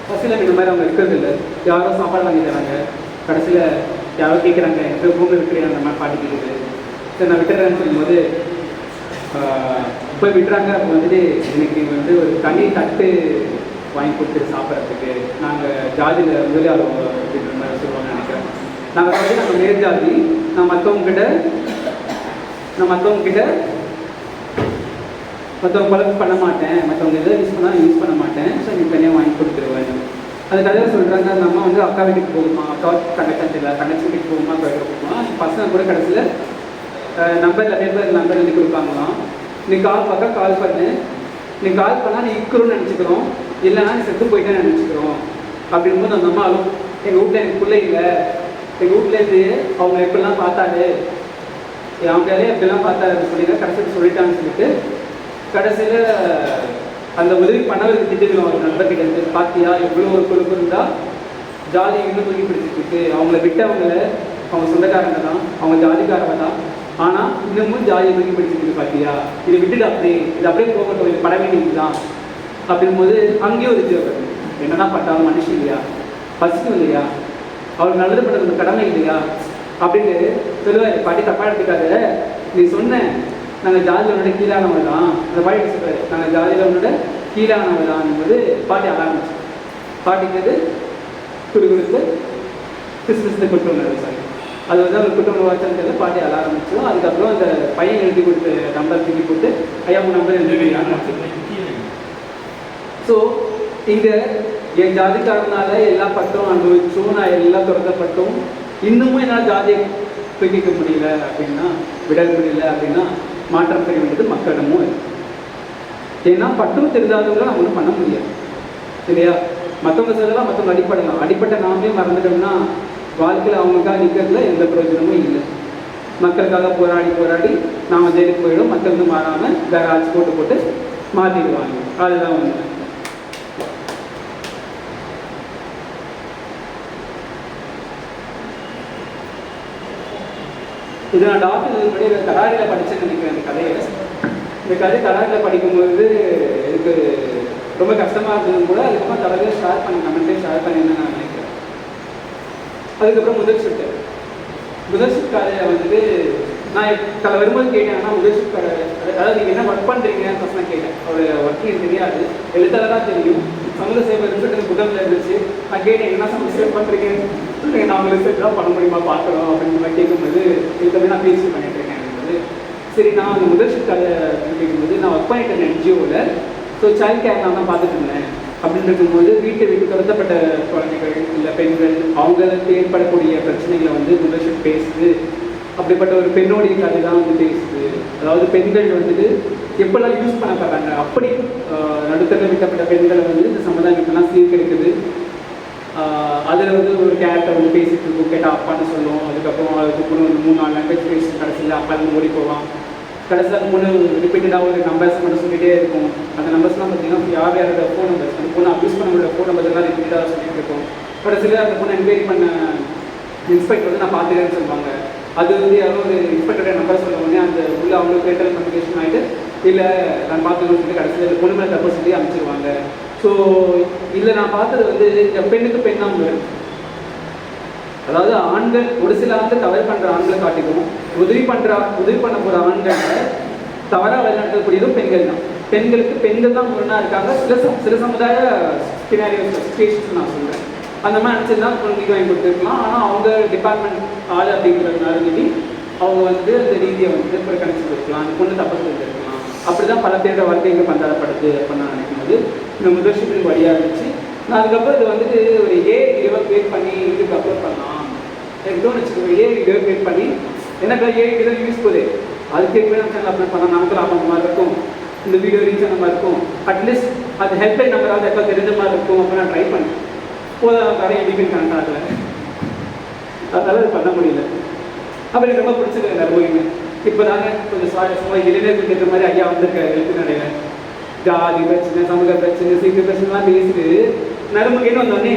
பஸ்ஸில் இந்த மாதிரி அவங்க இருக்கிறது இல்லை. யாரோ சாப்பாடு வாங்கி தராங்க. கடைசியில் யாரோ கேட்குறாங்க, எனக்கு ரூமில் இருக்கிறேன், அந்த மாதிரி பாட்டு கேட்குது. சரி நான் விட்டுறேன்னு சொல்லும்போது போய் விட்டுறாங்க. அப்போ வந்துட்டு எனக்கு வந்து ஒரு தனி தட்டு வாங்கி கொடுத்துட்டு சாப்பிட்றதுக்கு நாங்கள் ஜாதியில் முதலியார் அப்படின்ற மாதிரி சொல்லுவாங்கன்னு நினைக்கிறேன். நாங்கள் வந்து நம்ம மேல் ஜாதி, நான் மற்றவங்ககிட்ட மற்றவங்க பழக்கம் பண்ண மாட்டேன், மற்றவங்க எதை யூஸ் பண்ணால் யூஸ் பண்ண மாட்டேன், ஸோ எனக்கு தனியாக வாங்கி கொடுத்துருவேன். அது கதையாக சொல்கிறாங்க. அந்த அம்மா வந்து அக்கா வீட்டுக்கு போகுமா, அக்கா தங்கச்சி தெரியல, தங்கச்சி வீட்டுக்கு போகுமா, அக்கா வீட்டுக்கு போகுமா. பசங்க கூட கடைசியில் நம்பர் நிறைய பேர் நம்பர் எழுதி கொடுப்பாங்களாம். நீ கால் பார்க்க கால் பண்ணு, நீ கால் பண்ணால் நீ இருக்கிறோன்னு நினச்சிக்கிறோம், இல்லைன்னா நீ செத்து போயிட்டேன்னு நினச்சிக்கிறோம் அப்படின்போது அந்த அம்மா அழும். எங்கள் வீட்டில் எனக்கு பிள்ளை இல்லை, எங்கள் வீட்டிலேருந்து அவங்க எப்படிலாம் பார்த்தாரு, அவங்களே எப்படிலாம் பார்த்தாரு சொல்லிங்க, கடைசியில் சொல்லிட்டான்னு சொல்லிட்டு கடைசியில் அந்த உதவி பண்ணவருக்கு திட்டுக்கிறோம். அவங்க நண்பர்கிட்ட இருந்து, பார்த்தியா எவ்வளோ ஒரு கொழுப்பு இருந்தால் ஜாதி இன்னும் தூக்கி பிடிச்சிட்டு இருக்கு, அவங்கள விட்டவங்கள அவங்க சொந்தக்காரங்க தான், அவங்க ஜாதிக்காரங்க தான், ஆனால் இன்னமும் ஜாதியை தூக்கி பிடிச்சிருக்கு பார்த்தியா, இதை விட்டுட்டு அப்படியே இது அப்படியே போகட்டும், இது பட வேண்டியது தான் அப்படின்போது அங்கேயும் ஒரு இது வருது. என்னதான் பட்டாலும் மனுஷன் இல்லையா, பசிக்கும் இல்லையா, அவருக்கு நல்லது பண்ணுறது கடமை இல்லையா அப்படின்னு சொல்லுவார். பாட்டி தப்பா எடுத்துக்காத, நீ சொன்ன நாங்கள் ஜாதியில் உன்னோட கீழானவங்க தான், அந்த பாட்டி சொல்கிறாரு, நாங்கள் ஜாதியில் உன்னோட கீழானவங்க தான் என்பது பாட்டி ஆரம்பிச்சு. பாட்டிக்கிறது குறுகுறுத்து கிறிஸ்துவத்தை கொண்டு வந்தார். சாரி, அது வந்து அவர் குற்றம் வாசல் பாட்டி அழ ஆரம்பிச்சோம். அதுக்கப்புறம் அந்த பையன் எழுதி கொடுத்த நம்பர் தூக்கி போட்டு ஐயா உங்கள் நம்பர் எழுதி. ஸோ இங்கே என் ஜாதிக்காரனால எல்லா பட்டும் அனுபவிச்சும், நான் எல்லாம் துறக்கப்பட்டும், இன்னமும் என்னால் ஜாதியை தூக்கிக்க முடியல அப்படின்னா, விட முடியல அப்படின்னா மாற்றம் செய்ய வேண்டியது மக்களிடமும் இருக்கு. ஏன்னா பட்டும் தெரிஞ்சாதவங்க நம்ம ஒன்றும் பண்ண முடியாது இல்லையா. மற்றவங்க சொல்லலாம், மற்றவங்க அடிப்பட்ட நாமே மறந்துட்டோம்னா வாழ்க்கையில் அவங்களுக்காக நிற்கிறதுல எந்த பிரயோஜனமும் இல்லை. மக்களுக்காக போராடி நாம் ஜெயிலுக்கு போயிடும். மக்கள் வந்து மாறாமல் வேற ஆட்சி போட்டு மாற்றிடுவாங்க. அதுதான் ஒன்று. இது நான் டாக்டர் முன்னாடி கடாரியில் படித்தேன்னு நினைக்கிறேன். இந்த கதை கடாரியில் படிக்கும்போது எனக்கு ரொம்ப கஷ்டமாக இருந்தது கூட. அதுக்கப்புறம் கடையில் ஷேர் பண்ணி கமெண்ட்டே ஷேர் பண்ணின்னு நான் நினைக்கிறேன். அதுக்கப்புறம் முதல் ஷிஃப்ட் கதையை வந்துட்டு நான் வரும்போது கேட்டேன். ஆனால் முதல் ஷிஃப்ட் கதை அதாவது நீங்கள் என்ன ஒர்க் பண்ணுறீங்கன்னு ஃபஸ்ட் நான் கேட்டேன். அவருடைய ஒர்க் எனக்கு தெரியாது, எழுத்தாளர் தான் தெரியும். சமூக சேவை ரிசல்ட் புத்தகத்தில் இருந்துச்சு. நான் கேட்டேன், என்ன சமூக சேவை பண்ணுறீங்கன்னு. நான் ரிசல்ட் தான் பண்ண முடியுமா பார்க்குறோம் அப்படின்னு மாதிரி கேட்கும்போது இதுக்கு நான் பேசி பண்ணிட்டு இருக்கேன் அப்படிங்கும்போது, சரி நான் அந்த முதல் ஷிஃப்ட் கதை கேட்கும்போது நான் ஒர்க் பண்ணிட்டேன் என்ஜிஓவில். ஸோ சைல்ட் கேர் நான் தான் பார்த்துட்டு இருந்தேன். அப்படின்னு இருக்கும்போது வீட்டு கடத்தப்பட்ட குழந்தைகள் இல்லை பெண்கள் அவங்களுக்கு ஏற்படக்கூடிய பிரச்சனைகளை வந்து முதல் ஷிஃப்ட் பேசுது. அப்படிப்பட்ட ஒரு பெண்ணோடைய கதை தான் வந்து பேசுது. அதாவது பெண்கள் வந்துட்டு எப்பெல்லாம் யூஸ் பண்ணப்படுறாங்க, அப்படி நடுத்தர விட்டப்பட்ட பெண்களை வந்து இந்த சமுதாயம் இப்பெல்லாம் சீர்கெடுக்குது. அதில் வந்து ஒரு கேரக்டர் வந்து பேசிட்டு இருக்கும், கேட்டால் அப்பான்னு சொல்லும். அதுக்கப்புறம் அதுக்கப்புறம் ஒரு 3-4 லாங்குவேஜ் பேசி கடைசியில் அப்பாலேருந்து ஓடி போவான். கடைசியில் அந்த பொண்ணு ரிப்பீட்டடாக ஒரு நம்பர்ஸ் மட்டும் சொல்லிகிட்டே இருக்கும். அந்த நம்பர்ஸ்லாம் பார்த்தீங்கன்னா யாரோட ஃபோன் நம்பர்ஸ், அந்த பொண்ணு அப்யூஸ் பண்ண முடியாத ஃபோன் நம்பர்ஸ் எல்லாம் ரிப்பீட்டடாக சொல்லிட்டு இருக்கும். கடைசியில் அந்த பொண்ணை என்கொயரி பண்ண இன்ஸ்பெக்டர் வந்து நான் பார்த்துக்கிறேன்னு சொல்லுவாங்க. அது வந்து யாரோ ஒரு இன்ஸ்பெக்டரோட நம்பர் சொல்ல உடனே அந்த உள்ள அவங்களுக்கு கேட்டல் கம்யூனிகேஷன் ஆகிட்டு இல்லை நான் பார்த்துக்கணும்னு சொல்லி கடைசியில் இந்த பொண்ணு மேலே தப்பு சொல்லி அனுப்பிச்சிருவாங்க. ஸோ இதில் நான் பார்த்தது வந்து பெண்ணுக்கு பெண்ணாக முறை, அதாவது ஆண்கள் ஒரு சில ஆண்கள் தவறு பண்ணுற ஆண்களை காட்டிக்கும், உதவி பண்ண போகிற ஆண்களை தவறாக வழிநடத்தக்கூடியதும் பெண்கள் தான். பெண்களுக்கு பெண்கள் தான் முரணாக இருக்காங்க. சில சமுதாய சிச்சுவேஷன்ஸ் நான் சொல்கிறேன். அந்த மாதிரி நினச்சிருந்தா குழந்தைக்கு வாங்கி கொடுத்துருக்கலாம். ஆனால் அவங்க டிபார்ட்மெண்ட் ஆள் அப்படிங்கிறதுனால சொல்லி அவங்க வந்து அந்த ரீதியை வந்து புறக்கணிச்சு கொடுக்கலாம், அந்த பொண்ணு தப்பு செஞ்சுருக்கலாம். அப்படி தான் பல பேரோட வாழ்க்கைங்க பந்தாடப்படுது அப்படின்னு நான் நினைக்கும்போது இந்த முதல் வழியாக இருந்துச்சு. நான் அதுக்கப்புறம் இது வந்துட்டு ஒரு A20 பண்ணி இதுக்கு அப்லோட் பண்ணலாம் எனக்கு தோணுச்சு. A20 பண்ணி எனக்கு A20 யூஸ் போகுது, அதுக்கு போய் நம்ம சேனல் அப்லோட் பண்ணலாம், நமக்கு லாபம் மாதிரி இருக்கும், இந்த வீடியோ ரீச் ஆன மாதிரி இருக்கும், அட்லீஸ்ட் அது ஹெல்ப்லைன் நம்பராவது எப்போ தெரிஞ்ச மாதிரி இருக்கும். அப்போ நான் ட்ரை பண்ணேன். போதும் நிறைய எடிபின் கனெக்ட் ஆகலை, அதனால அது பண்ண முடியல. அப்போ எனக்கு ரொம்ப பிடிச்சது நறுமுகங்க. இப்போ தாங்க கொஞ்சம் சும்மா இளைஞர்கள் இருக்கிற மாதிரி ஐயா வந்திருக்காரு எழுத்து நடையில. ஜாதி பிரச்சனை, சமூக பிரச்சனை, சீட்டு பிரச்சனைலாம் பேசிட்டு நறுமுகைன்னு வந்தோடனே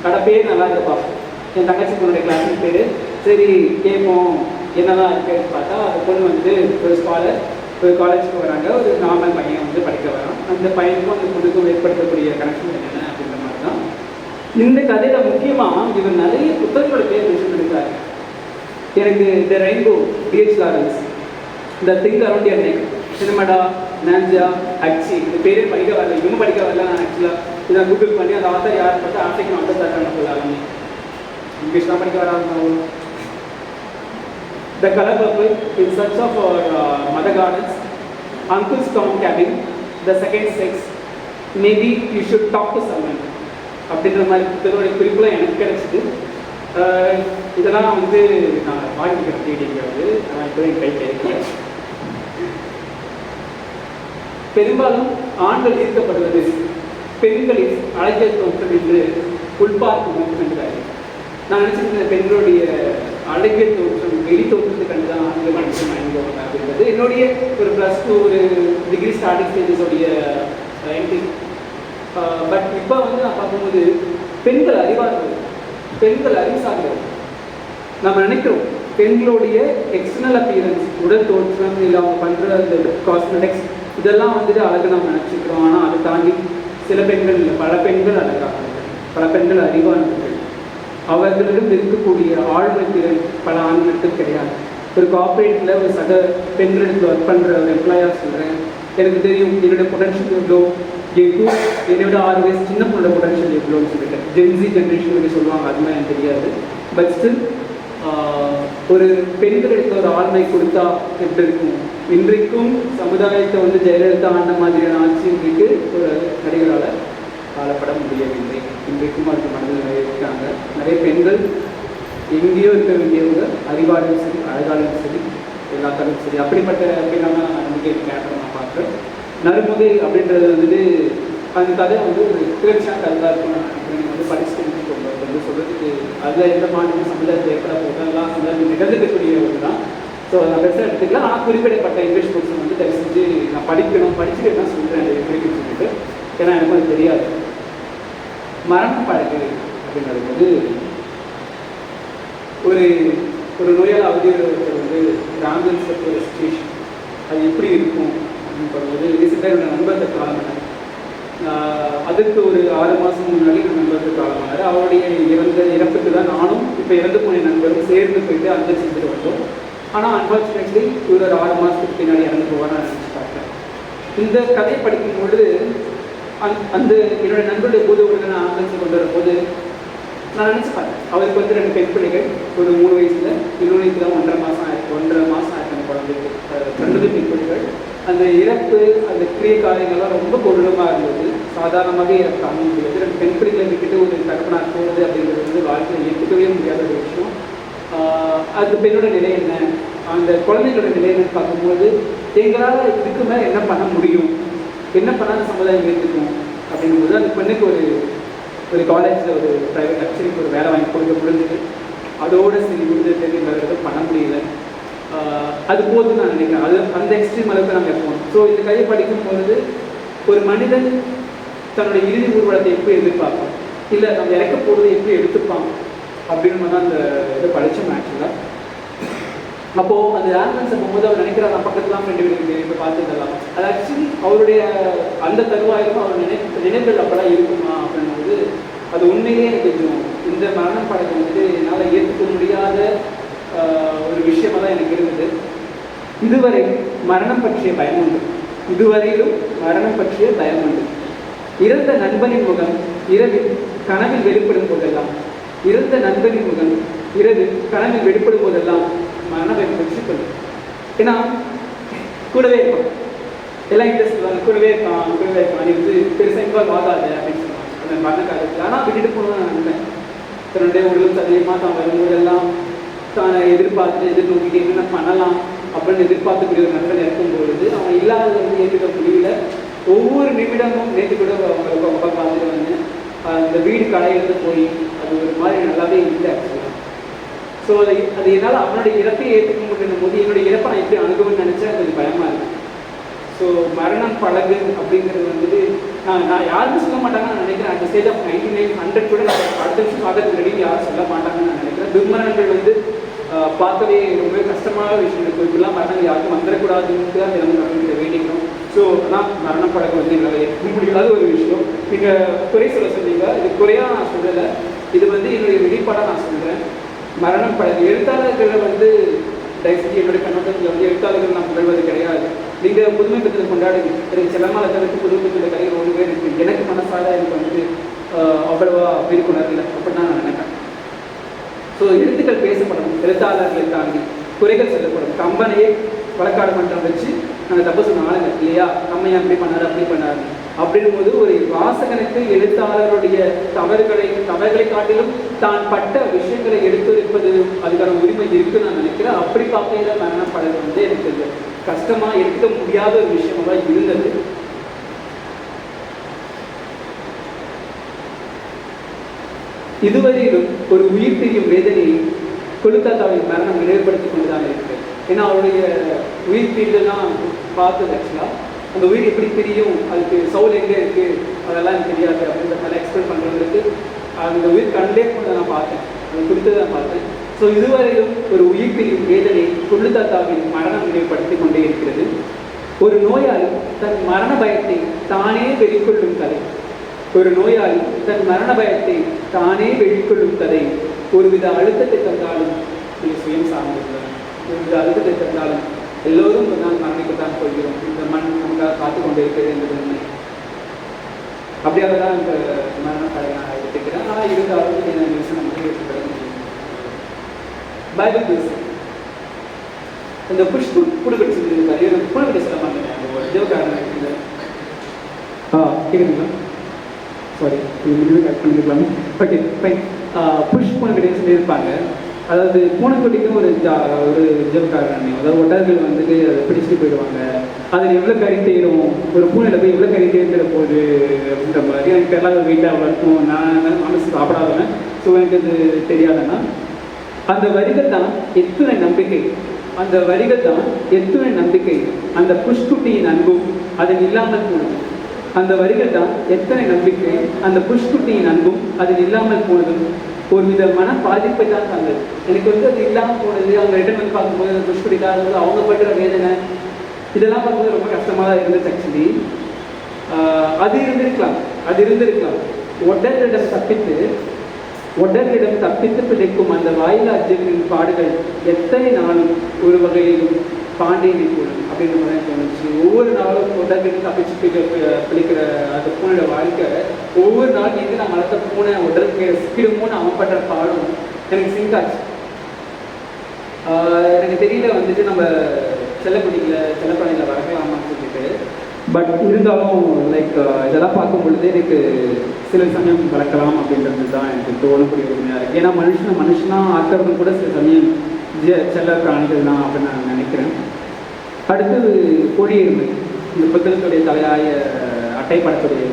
கடை பேர் நல்லா இருப்பா. என் தங்கச்சி பொண்ணுடைய கிளாஸ் பேர். சரி கேட்போம் என்னதான் இருக்குன்னு பார்த்தா அந்த பொண்ணு வந்து ஒரு ஸ்காலர், ஒரு காலேஜுக்கு வராங்க, ஒரு நார்மல் பையன் வந்து படிக்க வரான். அந்த பையனுக்கும் அந்த பொண்ணுக்கும் ஏற்படுத்தக்கூடிய கனெக்ஷன் என்னென்ன அப்படின்ற மாதிரி தான் இந்த கதையில். முக்கியமாக இவர் நிறைய புத்தகங்களோட பேர் மென்ஷன் பண்ணியிருக்காரு. எனக்கு the rainbow, D.H. Lawrence, the thing around your neck, Chimamanda, Ngozi, Adichie, இந்த பேரே படிக்க வரல, இன்னும் படிக்க வரல. நான் ஆக்சுவலாக இதை கூகுள் பண்ணி அந்த ஆத்தர் யார் பார்த்தா ஆஃப்ரிக்கன் ஆத்தர் தான் சொல்லாங்க. இங்கிலீஷ்லாம் படிக்க வராங்க. The colour purple, in search of mother gardens, uncle's Tom cabin, the second sex, maybe you should talk to someone அப்படின்ற மாதிரி புத்தகோடைய குறிப்புலாம் எனக்கு கிடைச்சிது. இதெல்லாம் வந்து நான் வாங்கிக்கிற தேடிங்கிறது நான் இப்போ என் கை கிடைக்கல. பெரும்பாலும் ஆண்கள் ஈர்க்கப்படுவது பெண்களின் அழகியல் தோற்றம் என்று உள்பார்ப்பு என்கிறார். நான் நினச்சிருந்த பெண்களுடைய அழகியல் தோற்றம் வெளி தோற்றத்தை கண்டு தான் ஆண்கள் மனசு வாங்கிடுவாங்க அப்படின்றது என்னுடைய ஒரு +2 ஒரு டிகிரி ஸ்டார்டிங் ஸ்டேஜஸோடைய என்ட்ரி. பட் இப்போ வந்து நான் பார்க்கும்போது பெண்கள் அறிவார்கள், பெண்கள் அறிவு சார்ந்தவர். நம்ம நினைக்கிறோம் பெண்களுடைய எக்ஸ்டர்னல் அப்பியரன்ஸ், உடல் தோற்றம், இல்லை அவங்க பண்ணுற அந்த காஸ்மெட்டிக்ஸ் இதெல்லாம் வந்துட்டு அழகு நம்ம நினச்சிக்கிறோம். ஆனால் அதை தாண்டி சில பெண்கள் இல்லை, பல பெண்கள் அழகானவர்கள், பல பெண்கள் அறிவானவர்கள். அவர்களிடம் இருக்கக்கூடிய ஆழ்மை திறன் பல ஆண்களுக்கு கிடையாது. ஒரு கார்பரேட்டில் ஒரு சக பெண்களுக்கு ஒர்க் பண்ணுற ஒரு எம்ப்ளாயாக சொல்கிறேன், எனக்கு தெரியும் என்னுடைய பொட்டன்ஷியல் எவ்வளோ, என்னை விட 6 வயசு சின்ன பொண்ணோட பொட்டன்ஷியல் எவ்வளோன்னு சொல்லிட்டு ஜென்சி ஜென்ரேஷன் சொல்லுவாங்க, அதுமாதிரி எனக்கு தெரியாது. பட் ஸ்டில் ஒரு பெண்களுக்கு ஒரு ஆண்மை கொடுத்தா எப்படி இருக்கும்? இன்றைக்கும் சமுதாயத்தை வந்து ஜெயலலிதா ஆண்ட மாதிரியான ஆட்சி இன்றைக்கு ஒரு நடிகரால் காலப்பட முடியவில்லை. இன்றைக்கும் அதுக்கு மனதில் நிறைய இருக்காங்க. நிறைய பெண்கள் எங்கேயோ இருக்க வேண்டியவங்க, அறிவாலும் சரி, அழகாலும் சரி, எல்லாத்தாலும் சரி. அப்படிப்பட்ட அப்படின்னா நம்பிக்கை கேரக்டர் நான் பார்க்குறேன். நறுமுகை அப்படின்றது வந்துட்டு அந்த கதை வந்து ஒரு கிளர்ச்சியாக கருதாக இருக்கும். நான் நீங்கள் வந்து படிச்சுட்டு இருந்துக்கோங்க வந்து சொல்கிறதுக்கு அதில் எந்த மாநிலம் சமுதாயத்தை ஏற்பட போதெல்லாம் சமுதாயத்தில் நிகழ்ந்துக்கக்கூடிய ஒரு தான். ஸோ நான் பெருசாக எடுத்துக்கலாம். ஆனால் குறிப்பிடப்பட்ட இங்கிலீஷ் புக்ஸ் வந்து தயவு செஞ்சு நான் படிச்சுட்டு என்ன சொல்கிறேன் கிடைக்குன்னு சொல்லிட்டு, ஏன்னா எனக்கு அது தெரியாது. மரண பழகு அப்படின்றது வந்து ஒரு ஒரு நோயால் அவதியோடு வந்து ஆம்புலன்ஸ் ஒரு சிச்சுவேஷன் அது எப்படி இருக்கும் அப்படின்னு சொல்லும்போது ரீசெண்டாக என்னோட நண்பர்கள் காலமானார். அதுக்கு ஒரு 6 மாதம் முன்னாடி என் நண்பர்கள் காலமானார். அவருடைய இறப்புக்கு தான் நானும் இப்போ இறந்து போன நண்பரும் சேர்ந்து போயிட்டு அந்த செஞ்சுட்டு வந்தோம். ஆனால் அன்ஃபார்ச்சுனேட்லி இவர் ஒரு 6 மாதத்துக்கு பின்னாடி இறந்து போவார் நான் நினச்சி பார்க்குறேன். இந்த கதையை படிக்கும்பொழுது அந்த என்னுடைய நண்பருடைய போது உடனே நான் ஆம்புலன்ஸை கொண்டு வரும்போது நான் நினச்சி பார்த்தேன், அவருக்கு வந்து 2 பெண் பிள்ளைகள், ஒரு 3 வயசில், இன்னொன்று தான் 1.5 மாதம் ஆயிருக்கு அந்த குழந்தைக்கு, 2 பெண் பிள்ளைகள். அந்த இறப்பு அந்த கிரிய காரியங்கள்லாம் ரொம்ப கொடூரமாக இருந்தது. சாதாரணமாகவே இறக்காம முடியாது. 2 பெண் பிள்ளைகளை விட்டுட்டு ஒரு தகப்பனார் போகிறது அப்படிங்கிறது வந்து வாழ்க்கையில் ஏற்றுக்கவே முடியாத ஒரு விஷயம். அந்த பெண்ணோட நிலை என்ன, அந்த குழந்தைகளோட நிலை என்னன்னு பார்க்கும்போது எங்களால் இதுக்கு மேலே என்ன பண்ண முடியும், என்ன பண்ணால் சமுதாயம் ஏற்றுக்கும் அப்படிங்கும்போது அந்த பெண்ணுக்கு ஒரு காலேஜில் ஒரு ப்ரைவேட் லெக்சருக்கு ஒரு வேலை வாங்கி கொடுக்க முடிஞ்சது. அதோடு சரி முடிஞ்ச தெரியும் வேறு எதுவும் பண்ண முடியல. அது போதும் நான் நினைக்கிறேன். அது அந்த எக்ஸ்ட்ரீம் அளவுக்கு நாங்கள் போகணும். ஸோ இந்த கையை படிக்கும் பொழுது ஒரு மனிதன் தன்னுடைய இறுதி ஊர்வலத்தை எப்படி எதிர்பார்ப்பான், இல்லை நம்ம இறக்க போடுறதை எப்படி எடுத்துப்பான் அப்படின்னு தான் அந்த இதை படித்தோம் ஆக்சுவலாக. அப்போது அந்த ஆம்புலன்ஸை போகும்போது அவர் நினைக்கிறார் நான் பக்கத்துலாம் ஃப்ரெண்டு வீட்டுக்கு இப்போ பார்த்துக்கலாம். அது ஆக்சுவலி அவருடைய அந்த தருவாயிலும் அவர் நினைவுகள் அப்போலாம் இருக்குமா அப்படின்னும்போது அது உண்மையிலேயே எனக்கு கொஞ்சம் இந்த மரணம் படத்தை வந்துட்டு என்னால் ஏற்றுக்க முடியாத ஒரு விஷயமாக தான் எனக்கு இருந்தது. இதுவரை மரணம் பற்றிய பயம் உண்டு, இதுவரையிலும் மரணம் பற்றிய பயம் உண்டு. இறந்த நண்பனின் முகம் இரவில் கனவில் வெளிப்படும் போதெல்லாம், இறந்த நண்பனின் முகம் இரவில் கனவில் வெளிப்படும் போதெல்லாம் மரணம் பற்றி கொள்ளும். ஏன்னா கூடவே இருப்பான், எல்லாம் இன்ட்ரெஸ்ட் கூடவே இருப்பான் நீ வந்து பெருசாக இன்வால்வ் ஆகாது அப்படின்னு சொல்லுவாங்க அந்த மரண காலத்தில். ஆனால் விட்டுட்டு போகணும்னு நான் நினைப்பேன். தன்னுடைய உடல் சதவீதமாக தான் வரும்போதெல்லாம் தானை எதிர்நோக்கிட்டு என்னென்ன பண்ணலாம் அப்படின்னு எதிர்பார்த்துக்கூடிய ஒரு நண்பன் இருக்கும் பொழுது அவன் இல்லாதது வந்து ஏற்றுக்க முடியல. ஒவ்வொரு நிமிடமும் நேற்று கூட அவங்களுக்கு அவங்க பார்த்துட்டு வந்து அந்த வீடு கடையிலேருந்து போய் அது ஒரு மாதிரி நல்லாவே இல்லை ஆக்சுவலாக. ஸோ அது என்னால் அவனுடைய இறப்பையை ஏற்றுக்க முடியும் போது என்னுடைய இறப்பை நான் எப்படி அணுகுவேன்னு நினச்சா கொஞ்சம் பயமாக இருக்குது. ஸோ மரணம் பழகு அப்படிங்கிறது வந்துட்டு நான் யாருக்கும் சொல்ல மாட்டாங்கன்னு நான் நினைக்கிறேன். அந்த ஸ்டேஜ் ஆஃப் 99 கூட அடுத்த நிமிஷம் பார்க்கறதுக்கு ரெடி யாரும் சொல்ல மாட்டாங்கன்னு நான் நினைக்கிறேன். துர்மரணங்கள் வந்து பார்க்கவே ரொம்பவே கஷ்டமான விஷயம் இருக்குது. இப்படிலாம் மரணங்கள் யாருக்கும் வந்துடக்கூடாதுன்னு தான் தினமும் நடந்துட்டு வேண்டிக்கணும். ஸோ அதான் மரண பழக்கம் வந்து என்னால் ஏற்க முடியாத ஒரு விஷயம். நீங்கள் குறை சொல்ல சொன்னீங்க, இது குறையாக நான் சொல்லலை, இது வந்து என்னுடைய வெளிப்பாடாக நான் சொல்கிறேன். மரணம் பழகு எழுத்தாளர்களை வந்து தயவுசெய்து என்னுடைய கண்ணோட்டத்தில் வந்து எழுத்தாளர்கள் நான் புகழ்வது கிடையாது. நீங்கள் புதுமை பெற்றதை கொண்டாடுங்க. எனக்கு செல்லமால தவிர்த்து புதுமை பெற்ற கலைகள் 1 பேர் இருக்குது. எனக்கு மனசார எனக்கு வந்து அவ்வளவா விருப்புணர்வு அப்படின்னு தான் நான் நினைப்பேன். ஸோ எழுத்துக்கள் பேசப்படணும், எழுத்தாளர்களை தாண்டி குறைகள் சொல்லப்படும். கம்பனையே வழக்காடு மன்றம் வச்சு நாங்கள் தப்பு சொன்ன ஆளுங்க இல்லையா, கம்மையை அப்படி பண்ணாரு அப்படி பண்ணாரு அப்படின் போது ஒரு வாசகனுக்கு எழுத்தாளருடைய தவறுகளை காட்டிலும் தான் பட்ட விஷயங்களை எடுத்துரைப்பது அதுக்கான உரிமை இருக்குன்னு நான் நினைக்கிறேன். அப்படி பார்க்கையில மரணம் படம் வந்து எனக்கு கஷ்டமாக எடுக்க முடியாத ஒரு விஷயமா தான் இருந்தது. இதுவரையிலும் ஒரு உயிர் பிரியும் வேதனையை கொல்கத்தாவின் மரணம் நினைவுபடுத்தி கொண்டுதான் இருக்கு. ஏன்னா அவருடைய உயிர் பிரிதெல்லாம் பார்த்தது ஆக்சுவலாக அந்த உயிர் எப்படி பிரியும், அதுக்கு சவுல் எங்கே இருக்குது அதெல்லாம் எனக்கு தெரியாது அப்படின்ற மாதிரி எக்ஸ்பிளைன் பண்ணுறதுக்கு அந்த உயிர் கண்டே கூட நான் பார்த்தேன், அது குறித்து தான் பார்த்தேன். ஸோ இதுவரையிலும் ஒரு உயிர் பிரியும் வேதனை கொல்கத்தாவின் மரணம் நினைவுபடுத்தி கொண்டே இருக்கிறது. ஒரு நோயாளி தன் மரண பயத்தை தானே வெளிக்கொள்ளும் கதை, ஒரு நோயாளி தன் மரண பயத்தை தானே வெளிக்கொள்ளும் கதை. ஒருவித அழுத்தத்தை தந்தாலும் சுயம் சார்ந்துள்ளார், ஒருவித அழுத்தத்தை தந்தாலும் எல்லோரும் ஒரு நாள் மரணிக்கத்தான் போகிறோம். இந்த மண் நமக்காக காத்து கொண்டு இருக்கிறது என்பது உண்மை. அப்படியாக தான் இந்த மரண கதையை நான் எடுத்துக்கிறேன். ஆனால் இருந்தாலும் என்ன நியூஸ் நமக்கு ஏற்பட முடியும். பைபிள் பேச இந்த புஷ்பு புடுகட்டு சொல்லியிருக்காரு, எனக்கு புடுகட்டு சொல்ல மாட்டேன். அந்த தேவக்காரன் இருக்குது கேட்குறீங்களா? சாரி, முடிவு கட் பண்ணிருக்கலாம். Okay fine. புஷ் பூனைக்கடின்னு சொல்லியிருப்பாங்க. அதாவது பூனைக்கொட்டிக்கும் ஒரு ஜெவக்காரன், அதாவது ஒட்டர்கள் வந்துட்டு அதை பிடிச்சிட்டு போயிடுவாங்க. அதில் எவ்வளோ கறி தேரும், ஒரு பூனையில் போய் எவ்வளோ கறி தேர்ந்துட போகுது அப்படின்ற மாதிரி எனக்கு தெரியல. ஒரு வெயிட்டாக வளர்க்கும், நான் மனசு சாப்பிடாதவன், ஸோ எனக்கு அது தெரியாதுன்னா அந்த வரிகள் தான் எத்துணை நம்பிக்கை, அந்த வரிகள் தான் எத்துணை நம்பிக்கை. அந்த புஷ்குட்டியின் அன்பும் அதில் இல்லாமல் போனது. அந்த வரிகள் தான் எத்தனை நம்பிக்கை, அந்த புஷ்குட்டியின் அன்பும் அதில் இல்லாமல் போனதும் ஒரு வித மன பாதிப்பை தான் தந்தது. எனக்கு வந்து அது இல்லாமல் போனது, அவங்க ரிட்டன் வந்து பார்க்கும்போது அந்த புஷ்குட்டி இல்லாதது, அவங்க படுற வேதனை, இதெல்லாம் பார்க்கும்போது ரொம்ப கஷ்டமாக தான் இருந்துச்சு ஆக்சுவலி. அது இருந்திருக்கலாம். ஒட்டர்களிடம் தப்பித்து பிழைக்கும் அந்த வாயிலா ஜீவனின் பாடுகள் எத்தனை நாளும் ஒரு வகையிலும் பாண்டியனை போடும் அப்படின்ற மாதிரி தோணுச்சு. ஒவ்வொரு நாளும் ஒட்டர்கள் தப்பிச்சு பிழைக்கிற அந்த பூனையோட வாழ்க்கை, ஒவ்வொரு நாளும் எங்கே நான் வளர்த்த பூனை ஒட்டருக்கு சிக்கிடுமோன்னு அவன் பண்ற பாடும் எனக்கு சிங்காச்சு. எனக்கு தெரியல வந்துட்டு நம்ம செல்லப்பணியில் வளர்க்கலாமான்னு சொல்லிட்டு, பட் இருந்தாலும் லைக் இதெல்லாம் பார்க்கும் பொழுது எனக்கு சில சமயம் வளர்க்கலாம் அப்படின்றது தான் எனக்கு தோணக்கூடிய உண்மையாக இருக்குது. ஏன்னா மனுஷனாக ஆக்கிறவங்க கூட சில சமயம் செல்ல பிராணிகள் தான் அப்படின்னு நான் நினைக்கிறேன். அடுத்தது கொடியெருமை, இந்த புத்தகத்துடைய தலையாய அட்டைப்படத்துடைய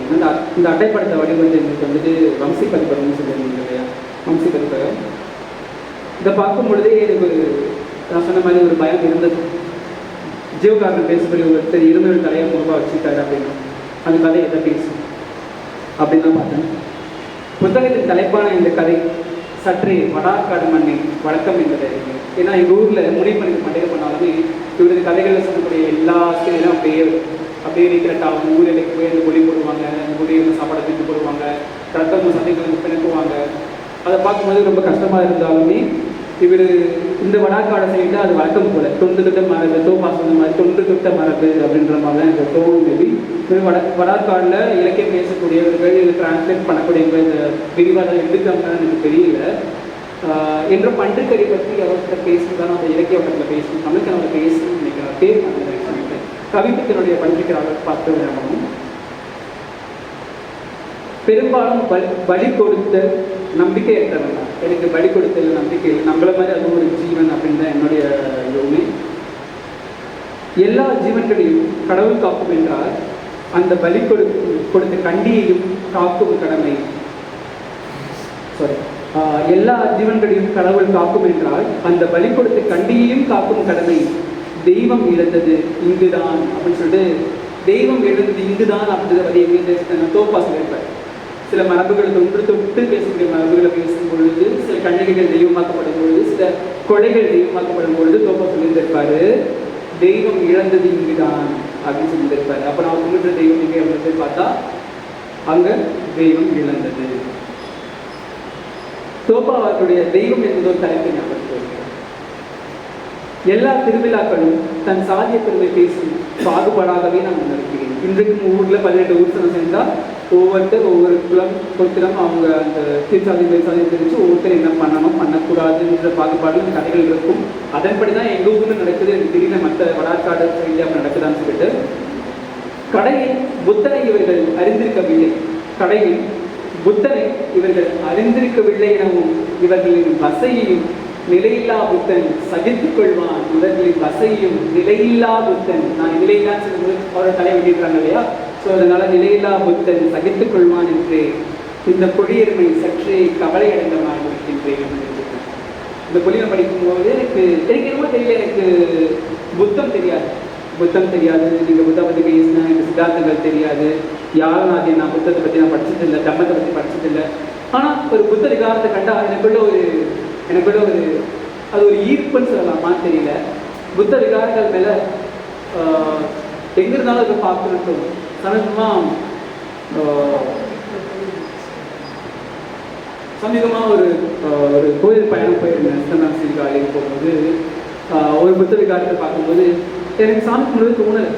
இந்த அட்டைப்படத்தை வடிவமைத்து எங்களுக்கு வந்துட்டு வம்சி பதிப்பகம்னு சொல்லியிருந்தீங்க இல்லையா, வம்சி பதிப்பகம். இதை பார்க்கும் பொழுதே எனக்கு ஒரு, நான் சொன்ன மாதிரி ஒரு பயம் இருந்தது. ஜீவகாரன் பேசக்கூடிய ஒருத்தர் இருமையோட தலையை முகமாக வச்சுட்டாரு அப்படின்னா அந்த கதை எதை பேசும் அப்படின்னு தான் பார்த்தேன். புத்தகத்தின் தலைப்பான இந்த கதை சற்றே வடாக்காடு மண்ணின் வழக்கம் என்பதை இருக்கு. ஏன்னா எங்கள் ஊரில் முனிப்பணிக்கு மண்டையை பண்ணாலுமே இவரது கதைகளில் சொல்லக்கூடிய எல்லா ஆசிரியரும் அப்படியே இருக்கிறட்டாகும் ஊரில் போய் அந்த பொடி போடுவாங்க, அந்த பொடியில் சாப்பாடை தூக்கி போடுவாங்க, ரத்தமும் சந்தைகளும் பிணைக்குவாங்க. அதை பார்க்கும்போது ரொம்ப கஷ்டமாக இருந்தாலுமே இவர் இந்த வடாக்காடை சைடில் அது வழக்கம் போல தொண்டு தொட்ட மரபு, தோப்பா சொன்ன மாதிரி தொண்டு தொட்ட மரபு அப்படின்ற மாதிரி தான் எனக்கு தோணும். மேபி வடாக்காடில் இலக்கியம் பேசக்கூடியவர்கள் இது டிரான்ஸ்லேட் பண்ணக்கூடியவங்க இந்த விரிவாக எடுக்காமல் எனக்கு தெரியல. என்ற பன்றுக்கறி பற்றி அவர்கிட்ட பேசுதான் அந்த இலக்கிய வட்டத்தில் பேசணும், தமிழுக்கு அவர் பேசணும்னு நினைக்கிறார். பேர் பண்ணுறது கவிப்பித்தனுடைய பன்றிக்கிறாக பார்த்து விடணும். பெரும்பாலும் பலி கொடுத்த நம்பிக்கையற்றவன் தான். எனக்கு பலி கொடுத்தல் நம்பிக்கை நம்மள மாதிரி அது ஒரு ஜீவன் அப்படின்னு தான் என்னுடைய யோகமே. எல்லா ஜீவன்களையும் கடவுள் காக்கும் என்றால் அந்த பலி கொடுத்த கண்டியையும் காக்கும் கடமை. எல்லா ஜீவன்களையும் கடவுள் காக்கும் என்றால் அந்த பலி கொடுத்த கண்டியையும் காக்கும் கடமை தெய்வம் இழந்தது இங்குதான் அப்படின்னு சொல்லிட்டு, தெய்வம் இழந்தது இங்குதான் அப்படின்றத எங்க தோப்பா சொல்லியிருப்பார். சில மரபுகளை தொன்று தொட்டு பேசக்கூடிய மரபுகளை பேசும் பொழுது, சில கண்ணகிகள் தெய்வமாக்கப்படும் பொழுது, சில கொலைகள் தெய்வமாக்கப்படும் பொழுது தோப்பா சொல்லியிருந்திருப்பாரு, தெய்வம் இழந்தது இங்குதான் அப்படின்னு சொல்லியிருப்பாரு. அப்போ நான் கும்பிட்ட தெய்வம் எங்கே அப்படின்னு பார்த்தா அங்க தெய்வம் இழந்தது. தோப்பா அவர்களுடைய தெய்வம் என்பது ஒரு தலைப்பை ஞாபகம். எல்லா திருவிழாக்களும் தன் சாதிய பெருமை பேசும் பாகுபாடாகவே நான் உணர்கிறேன். இன்றைக்கும் ஊரில் 18 ஊர்சனம் செஞ்சால் ஒவ்வொருத்தர் ஒவ்வொரு குலம் கோத்திரம் அவங்க அந்த கீழ்சாதி மேல்சாதியை தெரிஞ்சு ஒவ்வொருத்தர் என்ன பண்ணணும் பண்ணக்கூடாதுன்ற பாகுபாடு கதைகள் இருக்கும். அதன்படி தான் எங்கள் ஊரில் நடக்குது. எனக்கு திடீர்னு மற்ற வடாக்காடு சைடில் அப்படி நடக்குதான்னு சொல்லிட்டு, கடையில் புத்தனை இவர்கள் அறிந்திருக்கவில்லை, கடையில் புத்தனை இவர்கள் அறிந்திருக்கவில்லை எனவும் இவர்களின் வசையையும் நிலையில்லா புத்தன் சகித்துக் கொள்வான், இவர்களின் வசையும் நிலையில்லா புத்தன், நான் நிலையில்லான்னு சொல்லும்போது அவரோட தலை வெட்டிடுறாங்க இல்லையா, ஸோ அதனால நிலையில்லா புத்தன் சகித்துக் கொள்வான் என்று இந்த பொழியர்மை சற்றே கவலை அடைந்தவனாக இருக்கின்றேன். இந்த பொழியை படிக்கும்போது எனக்கு என்னமோ தெரியல, எனக்கு புத்தம் தெரியாது, புத்தம் தெரியாது. நீங்கள் புத்தா பற்றி பேசினா எனக்கு சித்தாந்தங்கள் தெரியாது, யாரும் நான் புத்தத்தை பற்றி நான் படிச்சதில்லை, தம்மத்தை பற்றி படிச்சதில்லை. ஆனால் ஒரு புத்த விகாரத்தை கண்டா எனக்குள்ள ஒரு அது ஒரு ஈர்ப்புன்னு சொல்லலாமான்னு தெரியல. புத்த விகாரங்கள் மேலே எங்கே இருந்தாலும் அதை பார்க்கணுன்னு சமீபமாக ஒரு கோயில் பயணம் போயிருந்தேன். சித்தனாசி காலையில் போகும்போது ஒரு புத்த விகாரத்தை பார்க்கும்போது எனக்கு சாமி முழுவதும் தோணலை.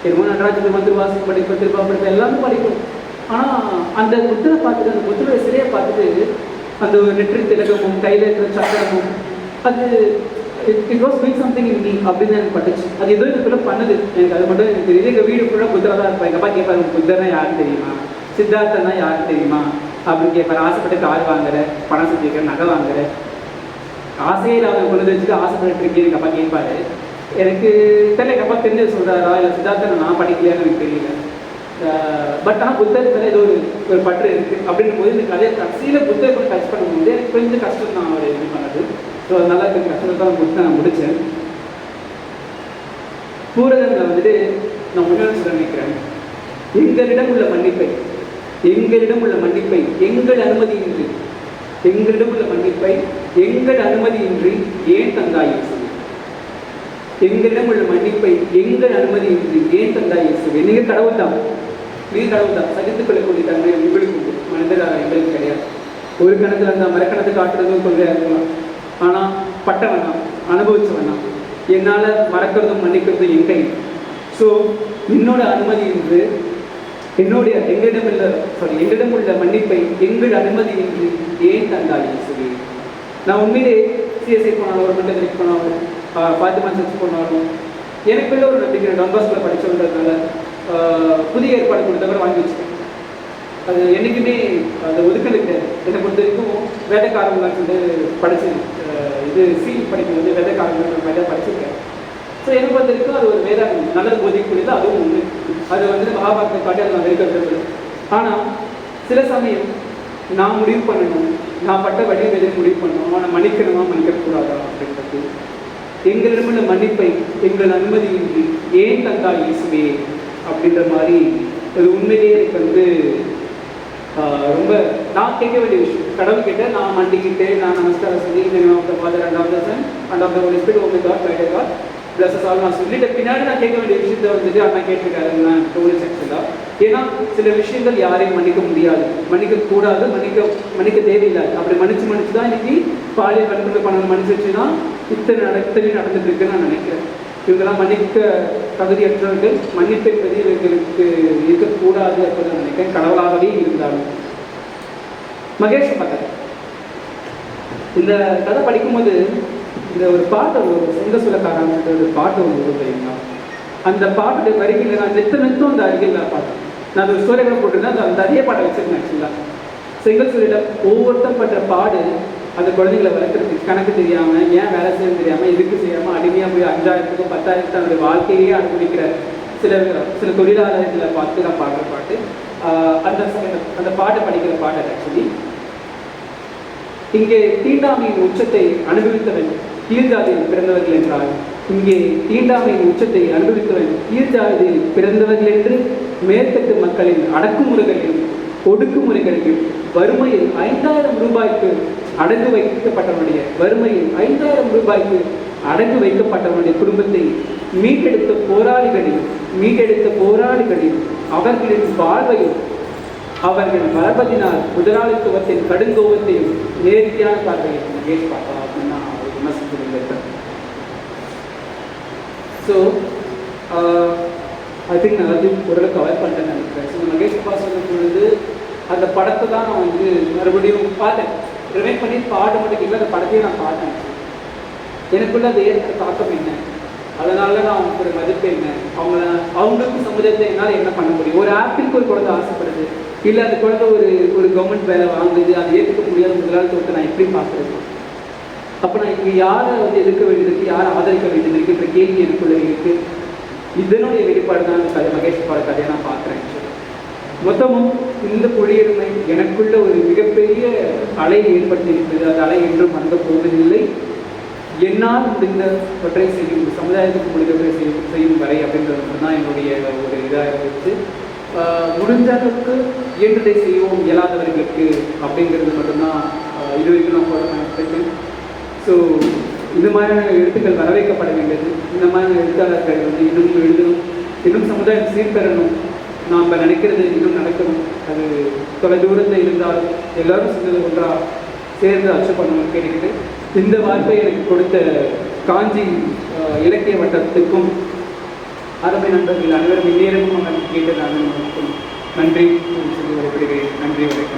என்னமோ நடராஜ மந்திரவாசம் படிப்போம், திருப்பாப்படுத்த எல்லாமே படிக்கும். ஆனால் அந்த புத்தரை பார்த்துட்டு, அந்த புத்தருடைய சிலையை பார்த்துட்டு, அந்த ஒரு நெற்றி திலகமும் கையில் இருக்கிற சக்கரமும் அது it was doing something in me அப்படின்னு எனக்கு பட்டுச்சு. அது ஏதோ இதுக்குள்ள பண்ணுது எனக்கு, அது மட்டும் எனக்கு தெரியுது. எங்கள் வீடு ஃபுல்லாக புத்தராக தான் இருப்பாங்க. எங்கள் அப்பா கேட்பாரு, புத்தர்னா யாருன்னு தெரியுமா, சித்தார்த்தனா யாருன்னு தெரியுமா அப்படின்னு கேட்பாரு. ஆசைப்பட்டு கார் வாங்குற, பணம் செஞ்சுக்கிற, நகை வாங்குற, ஆசையே அவங்க கொண்டு வச்சுட்டு ஆசைப்பட்டு இருக்கேன் எங்கள் அப்பா கேட்பாரு. எனக்கு தெரியல, எங்கள் அப்பா தெரிஞ்சது சொல்கிறாரா இல்லை சித்தார்த்தனை நான் படிக்கலையான்னு எனக்கு தெரியல. பட் ஆனால் புத்தர் மேலே ஏதோ ஒரு பற்று இருக்குது அப்படின்னும் போது இந்த கதையை கடைசியில் புத்தரை கூட டச் பண்ணும்போது எனக்கு கொஞ்சம் கஷ்டம் தான் அவர் இது பண்ணது. ஸோ அதனால எனக்கு கஷ்டத்தை தான் புத்தரை நான் முடித்தேன். பூரகங்களை வந்துட்டு நான் முன்னாடி சொல்ல நினைக்கிறேன், எங்களிடம் உள்ள மன்னிப்பை எங்கள் அனுமதியின்றி எங்கள் அனுமதியின்றி ஏன் தந்தாய் இயேசுவே? எங்களிடம் உள்ள மன்னிப்பை எங்கள் அனுமதியின்றி ஏன் தந்தாய் இயேசுவே? நீங்கள் கடவுள் தான், சகித்துக் கொள்ளக்கூடிய தன்மை உங்களுக்கு உண்டு, மனிதராக எங்களுக்கு கிடையாது. ஒரு கணத்தில் இருந்தால் மரக்கணத்தை காட்டுறதும் கொள்கையாக இருக்கலாம், ஆனால் பட்டவன் தான், அனுபவிச்சவன் தான். என்னால் மறக்கிறதும் மன்னிக்கிறதும் என் கை. ஸோ என்னோட அனுமதி என்று எங்களிடம் உள்ள மன்னிப்பை எங்கள் அனுமதியின்றி ஏன் தந்தாய் இயேசுவே? நான் உண்மையிலே சிஎஸ்ஐ போனாலும், ஒரு மண்டலத்துக்கு போனாலும், பாத்திமா சர்ச் போனாலும் எனக்குள்ள ஒரு நம்பிக்கை. டொன்பாஸ்கில் படித்தவன்றதுனால புதிய ஏற்பாடு கொடுத்தவரை வாங்கி வச்சுக்கேன். அது என்றைக்குமே அந்த ஒதுக்கல் கிடையாது. என்னை பொறுத்த வரைக்கும் வேதக்காரங்களான்னு சொல்லிட்டு படிச்சு இது சீல் படிக்கும் போது வேதக்காரங்கள் படிச்சிருக்கேன். ஸோ எனக்கு வந்திருக்கு அது ஒரு வேதாந்தம் நல்லது போதிக்கூடியது, அதுவும் உண்மை. அது வந்து மகாபாரத்தை காட்டி அது நான் வெளிப்படுத்துறது. ஆனால் சில சமயம் நான் முடிவு பண்ணணும், நான் பட்ட வழிகளை முடிவு பண்ணணும், அவனை மன்னிக்கணுமா மன்னிக்கக்கூடாதா அப்படின்றது. எங்களிடமுள்ள மன்னிப்பை எங்கள் அனுமதியின்றி ஏன் தந்தா இயேசுவே அப்படின்ற மாதிரி அது உண்மையிலேயே எனக்கு வந்து ரொம்ப நான் கேட்க வேண்டிய விஷயம். கடவுள் கிட்ட நான் மண்டிக்கிட்டு நான் நமஸ்காரம் சொல்லி father and of the son and of the holy spirit oh my God by the God bless all நான் சொல்லிட்டு பின்னாடி நான் கேட்க வேண்டிய விஷயத்தை வந்துட்டு அண்ணா கேட்டிருக்காரு நான் டோனி செக்ஷனாக. ஏன்னா சில விஷயங்கள் யாரையும் மன்னிக்க முடியாது, மன்னிக்க கூடாது, மன்னிக்க தேவையில்லை. அப்படி மன்னிச்சு தான் இன்னைக்கு பாலியல் வன்கொடுமை பண்ண மன்னிச்சிச்சுன்னா இத்தனை நடந்துட்டு இருக்குன்னு நான் நினைக்கிறேன். இவங்கெல்லாம் மன்னிக்க தகுதியற்றவர்கள், மன்னிப்பு என்பது இவர்களுக்கு இருக்கக்கூடாது அப்படின்னு நினைக்கிறேன், கடவுளாகவே இருந்தாலும். மகேஷ் கதை, இந்த கதை படிக்கும்போது இந்த ஒரு பாட்டு, ஒரு சொந்த சுலக்காரன்ற ஒரு பாட்டு ஒன்று தெரியுங்களா? அந்த பாட்டுடைய வரிகள் நான் நித்தம் அந்த அருகில் பாட்டு நான் அது ஒரு ஸ்டோரி கூட போட்டிருந்தேன், அந்த அதே பாட்டை வச்சிருந்தேன். ஆக்சுவலாக செங்கல் சூழலில் ஒவ்வொருத்தர் பண்ற பாடு அந்த குழந்தைங்களை வளர்க்குறதுக்கு கணக்கு தெரியாமல், ஏன் வேலை செய்ய தெரியாமல், எதுக்கு செய்யாமல் அடிமையாக போய் 5000க்கும் 10,000 தன்னுடைய வாழ்க்கையே அனுபவிக்கிற சில தொழிலாளர்களை பார்த்து நான் பாடுற பாட்டு. அந்த பாட்டை படிக்கிற பாட்டு ஆக்சுவலி. இங்கே தீண்டாமையின் உச்சத்தை அனுபவித்தவன் கீழ்ஜாதியில் பிறந்தவர்கள் என்றால், இங்கே தீண்டாமையின் உச்சத்தை அனுபவித்தவன் கீழ்ஜாதியில் பிறந்தவர்கள் என்று மேற்கத்து மக்களின் அடக்குமுறைகளையும் ஒடுக்குமுறைகளையும் வறுமையில் 5000 ரூபாய்க்கு அடங்கு வைக்கப்பட்டவனுடைய வறுமையில் 5000 ரூபாய்க்கு அடங்கு வைக்கப்பட்டவனுடைய குடும்பத்தை மீட்டெடுத்த போராளிகளில் அவர்களின் வாழ்வையும் அவர்கள் வளர்ப்பதினால் முதலாளித்துவத்தின் கடுங்கோபத்தையும் நேர்த்தியான பார்வையில் மகேஷ் பாப்பா அப்படின்னு நான் விமர்சித்திருந்தேன். ஸோ ஐ திங்க் நான் வந்து ஓரளவு கவர் பண்ணிட்டேன்னு நினைக்கிறேன். ஸோ மகேஷ் பாப்பா சொல்லும் பொழுது அந்த படத்தை தான் நான் வந்து மறுபடியும் பார்த்தேன், ரிமைண்ட் பண்ணி பாட்டு மட்டும் இல்லை, அந்த படத்தையும் நான் பார்த்தேன். எனக்குள்ள அது ஏற்பட்ட தாக்கம் என்ன, அதனால நான் அவங்களுக்கு ஒரு மதிப்பு என்ன, அவங்களுக்கு சமுதாயத்தை என்னால் என்ன பண்ண முடியும். ஒரு ஆப்பிளுக்கு ஒரு குழந்தை ஆசைப்படுது, இல்லை அந்த குழந்தை ஒரு கவர்மெண்ட் வேலை வாங்குது, அதை ஏற்றுக்க முடியாத முதலாளித்துவத்தை நான் எப்படி பார்க்குறது? அப்போ நான் இங்கே யாரை வந்து எதிர்க்க வேண்டியது, யாரை ஆதரிக்க வேண்டியது இருக்குன்ற கேள்வி எனக்குள்ள இருக்கு. இதனுடைய வெளிப்பாடு தான் அந்த கதை, மகேஷ் பாட கதையை நான் பார்க்குறேன். மொத்தமும் இந்த குடியுரிமை எனக்குள்ள ஒரு மிகப்பெரிய அலை ஏற்படுத்தியிருக்கிறது. அந்த அலை என்றும் வந்த போவதில்லை. என்னால் முடிந்தவற்றை செய்யும், சமுதாயத்துக்கு முடிந்தவற்றை செய்யும் வரை அப்படின்றது தான் என்னுடைய ஒரு இதாக இருந்துச்சு. முடிஞ்ச அளவுக்கு இயன்றதை செய்வோம் இயலாதவர்களுக்கு அப்படிங்கிறது மட்டும்தான் இது வரைக்கும் நான் போட. ஸோ இந்த மாதிரியான எழுத்துக்கள் வரவேற்கப்பட வேண்டியது. இந்த மாதிரியான எழுத்தாளர்கள் வந்து இன்னும் எழுதணும், இன்னும் சமுதாயம் சீர்பெறணும், நாம் நினைக்கிறது இன்னும் நடக்கணும். அது தொலை தூரத்தில் இருந்தாலும் எல்லாரும் சேர்ந்து ஒன்றாக சேர்ந்து அச்சீவ் பண்ணணும்னு கேட்டுக்கிட்டு இந்த வாய்ப்பை எனக்கு கொடுத்த காஞ்சி இலக்கிய வட்டத்துக்கும் அருமை நண்பர்கள் அனைவரும் இந்நேரமும் அவர்கள் கேட்டு நான் நன்றி சொல்லி விடைபெறுகிறேன். நன்றி, வணக்கம்.